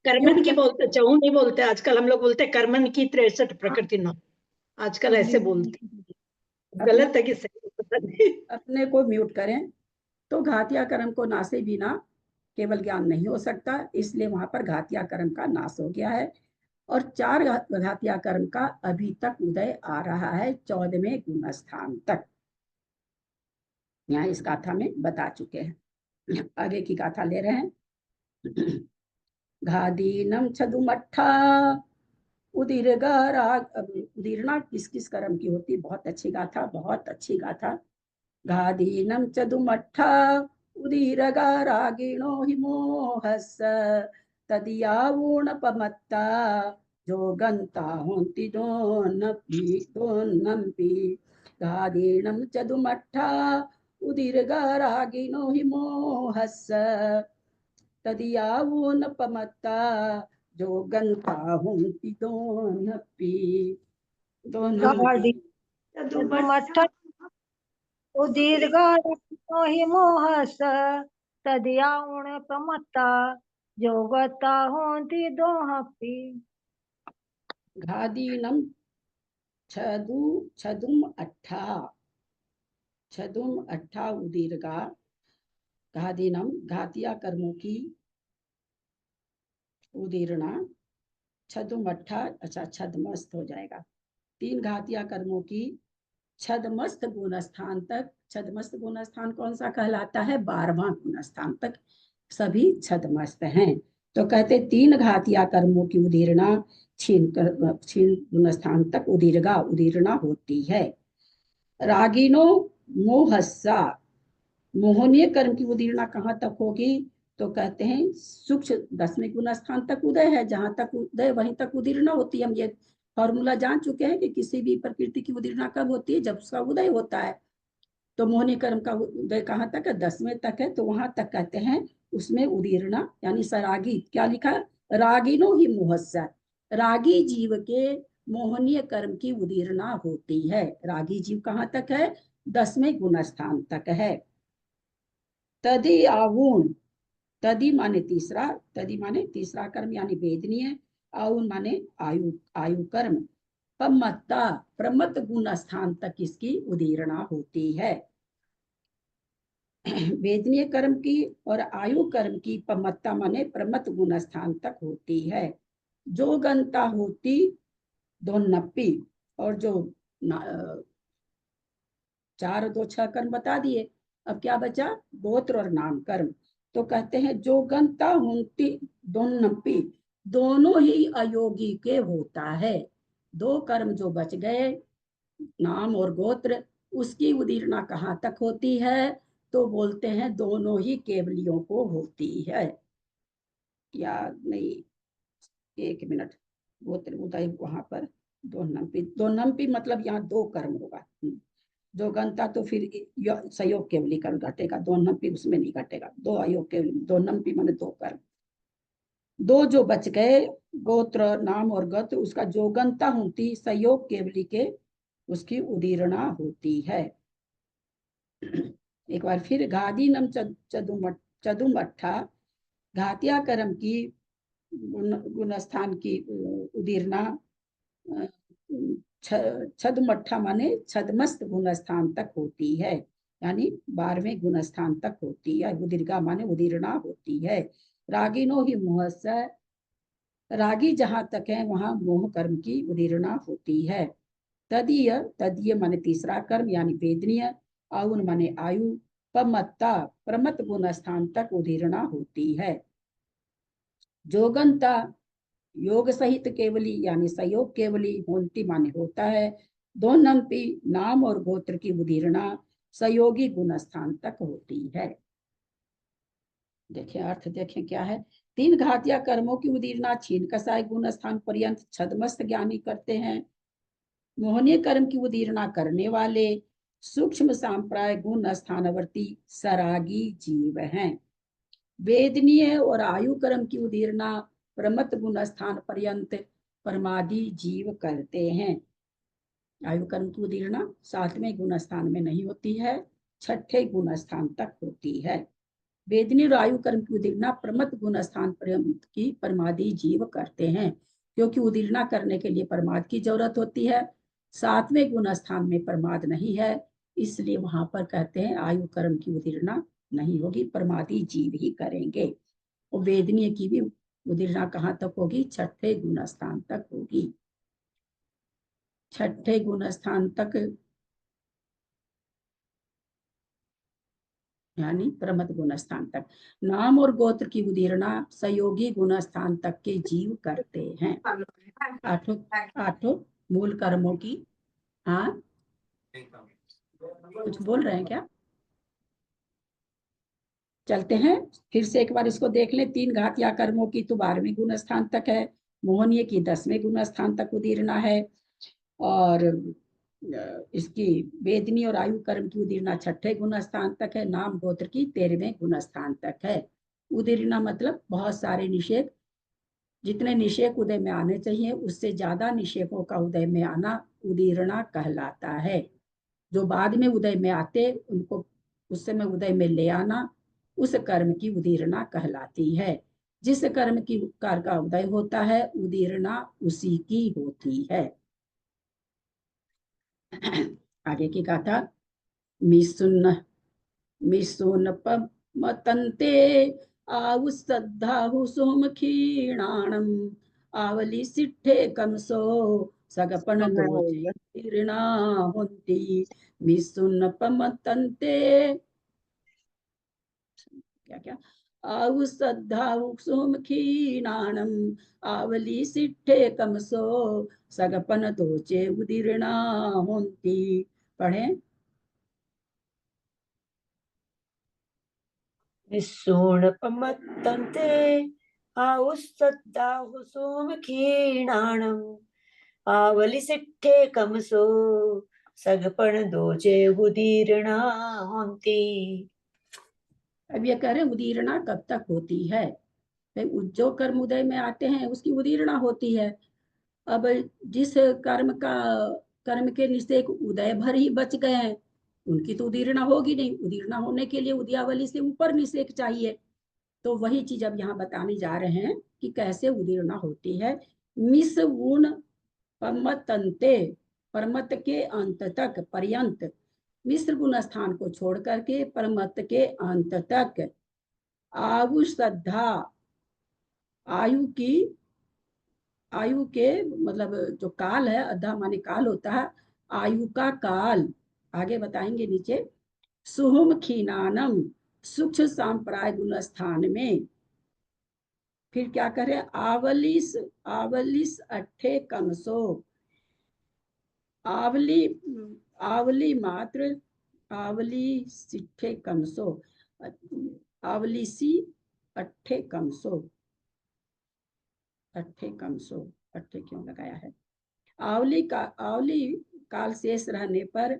कर्मन की बोलते, चहु नहीं बोलते आजकल, हम लोग बोलते कर्मन की 63 प्रकृति न, आजकल ऐसे बोलते। गलत है कि सही, पता नहीं। अपने को म्यूट करें। तो घातिया कर्म को नासे बिना केवल ज्ञान नहीं हो सकता, इसलिए वहां पर घातिया कर्म का नाश हो गया है। और 4 घातिया कर्म का अभी तक उदय आ रहा है 14वें गुण स्थान तक, यहाँ इस गाथा में बता चुके हैं। आगे की गाथा ले रहे हैं। घादीनम छदुमट्ठा उदीरना किस किस कर्म की होती, बहुत अच्छी गाथा, बहुत अच्छी गाथा। घादीनम चदुमट्ठा उदीरगारागिणो हि मोहस तदियावूणपमत्ता जोगंता होन्ति दोन्नपि घादीनम चदुमट्ठा उदीरगारागिणो हि मोहस तदियावूणपमत्ता जोगंता होन्ति दोन्नपि चदुमट्ठा उदीर्घो हि मोहस तदियाउण प्रमत्ता जोगता होन्ति दोहपि। घादीनम छदुम अट्ठा उदीर्घा। घादीनम घातिया कर्मों की उदीर्णा, छदुम अट्ठा, अच्छा छदमस्त हो जाएगा। 3 घातिया कर्मों की छदमस्त गुण स्थान तक, छदमस्त गुण स्थान कौन सा कहलाता है? 12वां गुण स्थान तक सभी छदमस्त हैं। तो कहते 3 घातिया कर्मों की उदीर्णा छीन गुण स्थान तक उदीर्णा होती है। रागिनो मोहस्सा, मोहनीय कर्म की उदीर्णा कहाँ तक होगी? तो कहते हैं सूक्ष्म 10वें गुण स्थान तक उदय है, जहां तक उदय वहीं तक उदीर्णा होती है। हम ये फॉर्मूला जान चुके हैं कि किसी भी प्रकृति की उदीर्णा कब होती है? जब उसका उदय होता है। तो मोहनीय कर्म का उदय कहाँ तक है? 10वें तक है, तो वहां तक कहते हैं उसमें उदीर्णा, यानी सरागी, क्या लिखा है? रागिनो ही मोहस्सा, रागी जीव के मोहनीय कर्म की उदीर्णा होती है। रागी जीव कहाँ तक है? 10वें गुण स्थान तक है। तदि आवूण, तदि माने तीसरा, तदि माने तीसरा कर्म यानी वेदनीय, आउन माने आयु कर्म, पमत्ता प्रमत्त गुण स्थान तक इसकी उदीर्णा होती है। वेदनीय कर्म की और आयु कर्म की पमत्ता माने प्रमत्त गुण स्थान तक होती है। जो गंता होती दोन्नपी, और जो 4 2 6 कर्म बता दिए, अब क्या बचा? गोत्र और नाम कर्म। तो कहते हैं जो गंता होती दोन्नपी, दोनों ही अयोगी के होता है। 2 कर्म जो बच गए, नाम और गोत्र, उसकी उदीर्णा कहाँ तक होती है? तो बोलते हैं दोनों ही केवलियों को होती है। याद नहीं, 1 मिनट। गोत्र उदय वहां पर दोनम्पी मतलब यहाँ 2 कर्म होगा। जो गंता तो फिर संयोग केवली कर्म घटेगा, दोनम्पी उसमें नहीं घटेगा। 2 अयोग केवली, दोनम्पी माने 2 कर्म। 2 जो बच गए, गोत्र नाम और गोत्र, उसका जो गंता होती संयोग केवली के, उसकी उदीर्णा होती है। एक बार फिर, घादीनम चदुमट्ठा, घातिया कर्म की गुण स्थान की उदीर्णा छदमट्ठा माने छदमस्त गुण स्थान तक होती है, यानी 12वें गुण स्थान तक होती है। उदीर्घा माने उदीर्णा होती है। रागिनो ही मोहस, रागी जहां तक है वहां मोह कर्म की उदीर्णा होती है। तदीय माने तीसरा कर्म यानी वेदनीय, आउन माने आयु, पमत्ता प्रमत्त गुण स्थान तक उदीर्णा होती है। जोगंता योग सहित केवली यानी संयोग केवली, होन्ति माने होता है। दोनम्पी नाम और गोत्र की उदीर्णा संयोगी गुण स्थान तक होती है। देखें अर्थ, देखें क्या है? 3 घातिया कर्मों की उदीर्णा छीन कसाय गुण स्थान पर्यंत छदमस्त ज्ञानी करते हैं। मोहनीय कर्म की उदीर्णा करने वाले सूक्ष्म सांप्राय गुण स्थानवर्ती सरागी जीव हैं। वेदनीय और आयु कर्म की उदीर्णा प्रमत्त गुण स्थान पर्यंत परमादि जीव करते हैं। आयु कर्म की उदीर्णा 7वें गुण स्थान में नहीं होती है, 6ठे गुण स्थान तक होती है। वेदनी और आयु कर्म की उदीर्णा प्रमत गुण स्थान पर्यंत की परमादि जीव करते हैं, क्योंकि उदीर्णा करने के लिए परमाद की जरूरत होती है। 7वें गुण स्थान में परमाद नहीं है, इसलिए वहां पर कहते हैं आयु कर्म की उदीर्णा नहीं होगी, परमादि जीव ही करेंगे। और वेदनीय की भी उदीर्णा कहाँ तक होगी? 6ठे गुण स्थान तक होगी। 6ठे गुण स्थान तक, यानी प्रमद गुण स्थान तक। नाम और गोत्र की उदीर्णा सहयोगी गुण स्थान तक के जीव करते हैं। आठों मूल कर्मों की। हाँ, कुछ बोल रहे हैं क्या? चलते हैं फिर से एक बार इसको देख लें। 3 घातिया कर्मों की तो 12वें गुण स्थान तक है, मोहनीय की 10वें गुण स्थान तक उदीर्णा है, और इसकी वेदनी और आयु कर्म की उदीर्णा 6ठे गुण स्थान तक है, नाम गोत्र की 13वें गुण स्थान तक है। उदीर्णा मतलब बहुत सारे निषेध, जितने निषेध उदय में आने चाहिए उससे ज्यादा निषेधों का उदय में आना उदीर्णा कहलाता है। जो बाद में उदय में आते उनको उस समय उदय में ले आना उस कर्म की उदीर्णा कहलाती है। जिस कर्म की कार का उदय होता है उदीर्णा उसी की होती है। आगे की गाथा। मिसुन पमतन्ते आउसद्धाहु सोमखीणाणम आवली सिट्ठे कमसो सगपन दोषीर्णा होन्ति। मिसुन पमतन्ते क्या आउसद्धाहु सोमखीणाणम आवली सिट्ठे कमसो सगपन दोचे उदीर्णा होन्ति। पढ़ें। निःशूणपमत्तन्ते आउस्तद्दाहु सोमखीणाणम् आवलिसिट्ठे कमसो सगपण दोजे उदीर्णा होन्ति। अब ये कह रहे उदीर्णा कब तक होती है? जो कर्म उदय में आते हैं उसकी उदीर्णा होती है। अब जिस कर्म के निषेध उदय भर ही बच गए हैं उनकी तो उदीर्णा होगी नहीं। उदीर्णा होने के लिए उदयावली से ऊपर निषेध चाहिए। तो वही चीज अब यहाँ बताने जा रहे हैं कि कैसे उदीर्णा होती है। मिस गुण परमतन्ते, परमत के अंत तक, पर्यंत, मिश्र गुण स्थान को छोड़ करके परमत के अंत तक, आयु श्रद्धा, आयु के मतलब जो काल है, अद्धा माने काल होता है, आयु का काल आगे बताएंगे नीचे। सुहुम खीनानम, सूक्ष्म सांप्राय गुण स्थान में। फिर क्या करे? आवलिस, आवलिस अट्ठे कमसो, आवली, आवली मात्र, आवली सिट्ठे कमसो, आवली सी अट्ठे कमसो, अट्ठे कमसो, अट्ठे क्यों लगाया है? आवली काल शेष रहने पर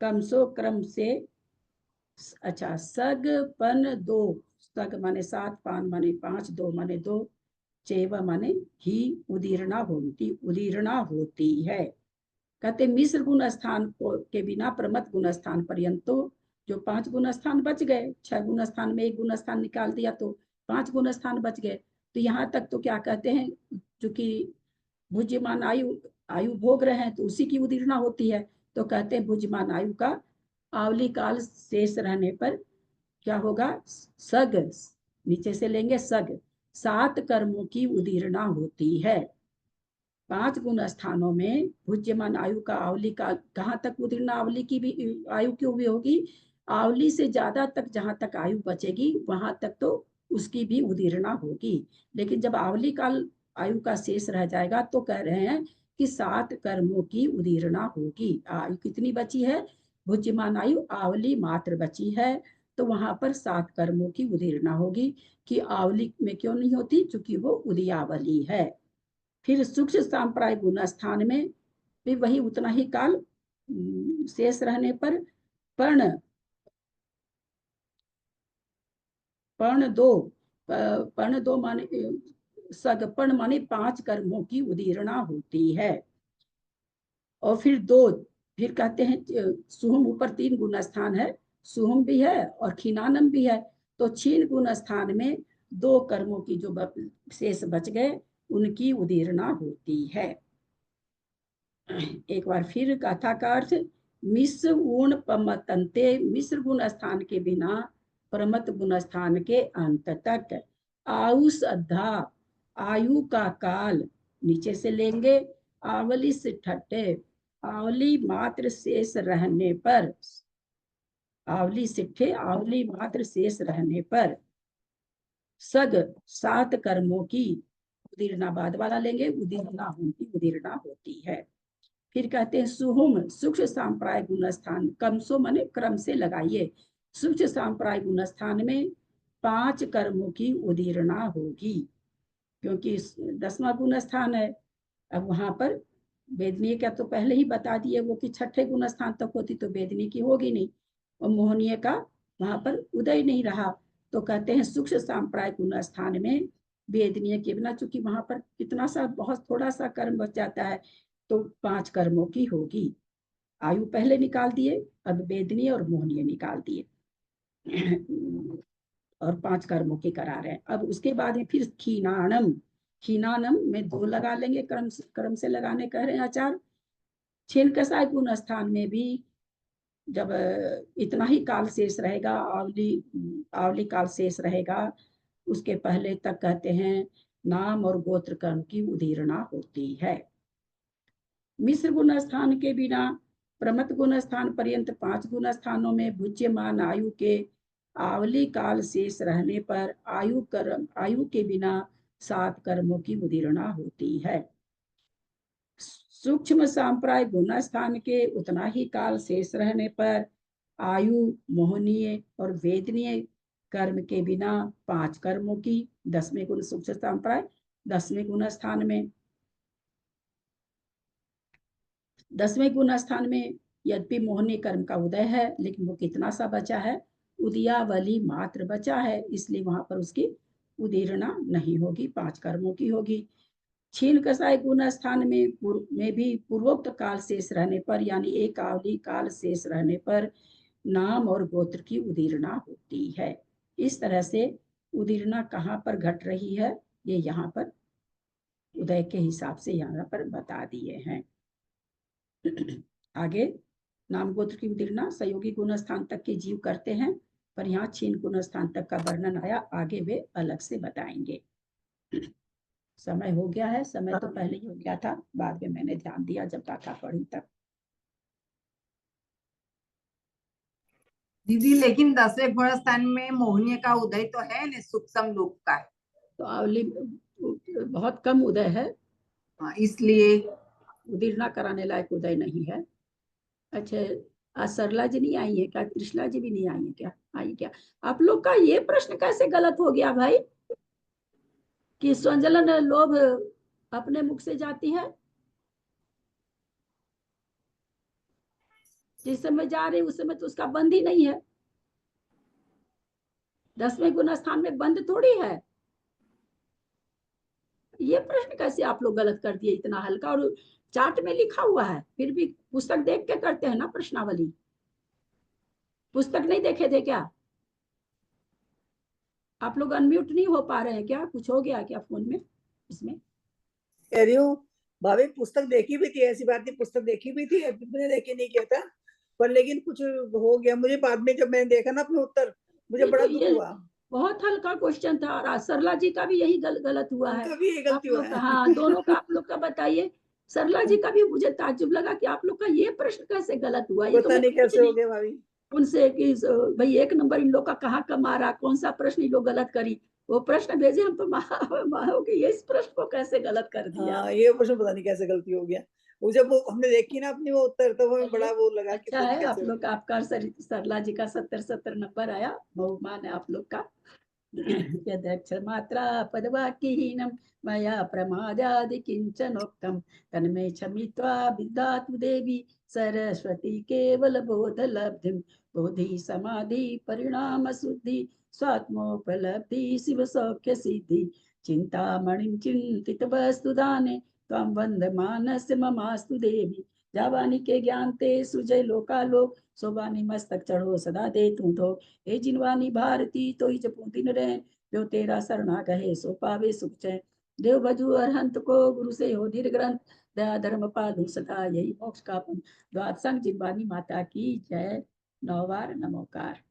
कमसो क्रम से, अच्छा, सग पन दो, सग माने 7, पान माने 5, 2 माने 2, चेव माने ही उदीर्णा होती, उदीर्णा होती है। कहते मिश्र गुण स्थान के बिना प्रमत गुण स्थान पर्यंत जो 5 गुण स्थान बच गए, 6 गुण स्थान में 1 गुण स्थान निकाल दिया तो 5 गुण स्थान बच गए। तो यहाँ तक तो क्या कहते हैं, चूंकि भुज्यमान आयु भोग रहे हैं तो उसी की उदीर्णा होती है। तो कहते हैं भुज्यमान आयु का आवली काल शेष रहने पर क्या होगा? सग, नीचे से लेंगे सग, 7 कर्मों की उदीर्णा होती है। 5 गुण स्थानों में भुज्यमान आयु का आवली का कहाँ तक उदीर्णा आवली की भी आयु की भी होगी? आवली से ज्यादा तक जहां तक आयु बचेगी वहां तक तो उसकी भी उदीर्णा होगी। लेकिन जब आवली काल आयु का शेष रह जाएगा तो कह रहे हैं कि 7 कर्मों की उदीर्णा होगी। आयु कितनी बची है? भुज्यमान आयु आवली मात्र बची है, तो वहां पर 7 कर्मों की उदीर्णा होगी। कि आवली में क्यों नहीं होती? चूंकि वो उदयावली है। फिर सूक्ष्म सांप्राय गुण स्थान में भी वही उतना ही काल शेष रहने पर पर्ण दो माने सगपर्ण माने 5 कर्मों की उदीर्णा होती है। और फिर कहते हैं सुहुम ऊपर 3 गुण स्थान है, सुहुम भी है और खीनानम भी है। तो क्षीण गुण स्थान में 2 कर्मों की जो शेष बच गए उनकी उदीर्णा होती है। एक बार फिर गाथा का अर्थ, मिश्र गुण पमतंते, मिश्र गुण स्थान के बिना प्रमत गुण स्थान के अंत तक, आयुष अद्धा, आयु का काल नीचे से लेंगे, आवली से ठट्टे, आवली मात्र शेष रहने पर, आवली सिट्ठे आवली मात्र शेष रहने पर, सग 7 कर्मों की उदीर्णा बाद वाला लेंगे, उदीर्णा होती है। फिर कहते हैं सुहुम, सूक्ष्म सांप्राय गुण स्थान, कमसो माने क्रम से लगाइए, सूक्ष्म सांप्राय गुण स्थान में 5 कर्मों की उदीर्णा होगी, क्योंकि 10वां गुण स्थान है। अब वहां पर वेदनीय का तो पहले ही बता दिए वो कि 6ठे गुण स्थान तक होती तो वेदनीय की होगी नहीं, और मोहनीय का वहां पर उदय नहीं रहा। तो कहते हैं सूक्ष्म सांप्राय गुण स्थान में वेदनीय के बिना, चूंकि वहां पर कितना सा बहुत थोड़ा सा कर्म बच जाता है, तो 5 कर्मों की होगी। आयु पहले निकाल दिए, अब वेदनीय और मोहनीय निकाल दिए और 5 कर्मों की करा रहे हैं। अब उसके बाद में फिर खीनानम, खीनानम में 2 लगा लेंगे, क्रम से लगाने कह रहे हैं आचार्य। छीन कसाय गुण स्थान में भी जब इतना ही काल शेष रहेगा, आवली काल शेष रहेगा, उसके पहले तक कहते हैं नाम और गोत्र कर्म की उदीर्णा होती है। मिश्र गुण स्थान के बिना प्रमत गुण स्थान पर्यंत 5 गुण स्थानों में भुज्यमान आयु के आवली काल शेष रहने पर आयु के बिना 7 कर्मों की उदीर्णा होती है। सूक्ष्म सांप्राय गुण स्थान के उतना ही काल शेष रहने पर आयु, मोहनीय और वेदनीय कर्म के बिना 5 कर्मों की, 10वें गुण सूक्ष्म सांप्राय 10वें गुण स्थान में, 10वें गुण स्थान में यद्यपि मोहनीय कर्म का उदय है, लेकिन वो कितना सा बचा है, उदयावली मात्र बचा है, इसलिए वहां पर उसकी उदीर्णा नहीं होगी, 5 कर्मों की होगी। छीन कसाय गुण स्थान में भी पूर्वोक्त काल शेष रहने पर, यानी एक आवली काल शेष रहने पर नाम और गोत्र की उदीर्णा होती है। इस तरह से उदीर्णा कहाँ पर घट रही है, ये यहाँ पर उदय के हिसाब से यहाँ पर बता दिए हैं। आगे नाम गोत्र की उदीर्णा सहयोगी गुण स्थान तक के जीव करते हैं, पर यहाँ छीन गुण स्थान तक का वर्णन आया, आगे वे अलग से बताएंगे। समय हो गया है, समय तो पहले ही हो गया था, बाद में मैंने ध्यान दिया जब गाथा पढ़ी तब। दीदी लेकिन 10वें गुण स्थान में मोहनीय का उदय तो है न, सूक्ष्म लोक का है, तो आवली बहुत कम उदय है, इसलिए उदीर्णा कराने लायक उदय नहीं है। अच्छा, आज सरला जी नहीं आई है क्या, त्रिशला जी भी नहीं आई है क्या, आई क्या? आप लोग का ये प्रश्न कैसे गलत हो गया भाई कि स्वंजलन लोभ अपने मुख से जाती है? जिस समय जा रही उस समय तो उसका बंद ही नहीं है। 10वें गुण स्थान में बंद थोड़ी है। ये प्रश्न कैसे आप लोग गलत कर दिए, इतना हल्का, और चार्ट में लिखा हुआ है, फिर भी पुस्तक देख के करते हैं ना प्रश्नावली। पुस्तक नहीं देखे थे क्या? आप लोग अनम्यूट नहीं हो पा रहे हैं क्या? कुछ हो गया क्या फोन में इसमें? कह रही हूँ भाभी, पुस्तक देखी भी थी, ऐसी बात नहीं, पुस्तक देखी भी थी, मैंने देखी नहीं किया था, पर लेकिन कुछ हो गया मुझे बाद में, जब मैंने देखा ना अपना उत्तर, मुझे बड़ा दुख हुआ। बहुत हल्का क्वेश्चन था, और सरला जी का भी यही गलत हुआ है। भी यही गलती हुआ है। हाँ, दोनों का आप लोग का बताइए। सरला जी का भी मुझे ताज्जुब लगा कि आप लोग का ये प्रश्न कैसे गलत हुआ। ये पता नहीं कैसे हो गया भाभी उनसे कि भाई 1 नंबर इन लोग का कहाँ का मारा, कौन सा प्रश्न इन लोग गलत करी, वो प्रश्न भेजे हम तो ये इस प्रश्न को कैसे गलत कर दिया। हाँ, ये प्रश्न पता नहीं कैसे गलती हो गया। वो जब हमने देखी ना अपनी वो उत्तर, तो वो बड़ा वो लगा। अच्छा है आप लोग का, आपका सरला जी का 70 नंबर आया, बहुमान है आप लोग का। यदक्षर मात्रा पदवाक्यहीनम मया प्रमादादि किंचनोक्तम तन्मे क्षमित्वा विद्यातु देवी सरस्वती केवल बोध लब्धिम बोधि समाधि परिणाम शुद्धि स्वात्मोपलब्धि शिव सौख्य सिद्धि चिंतामणिं चिंतित वस्तुदाने त्वं वन्दमानस्य ममास्तु देवी जावानी के ज्ञान ते सुजय लोकालोक, सोबानी मस्तक चढ़ो सदा दे तू ठो। हे जिनवानी भारती तो ही जपू दिन रैन, जो तेरा शरणा गहे सो पावे सुख चैन। देव भजू अरहंत को गुरु से हो धीर ग्रंथ, दया धर्म पालू सदा यही मोक्ष का पंथ। द्वादशंग जिनवानी माता की जय। 9 बार नमोकार।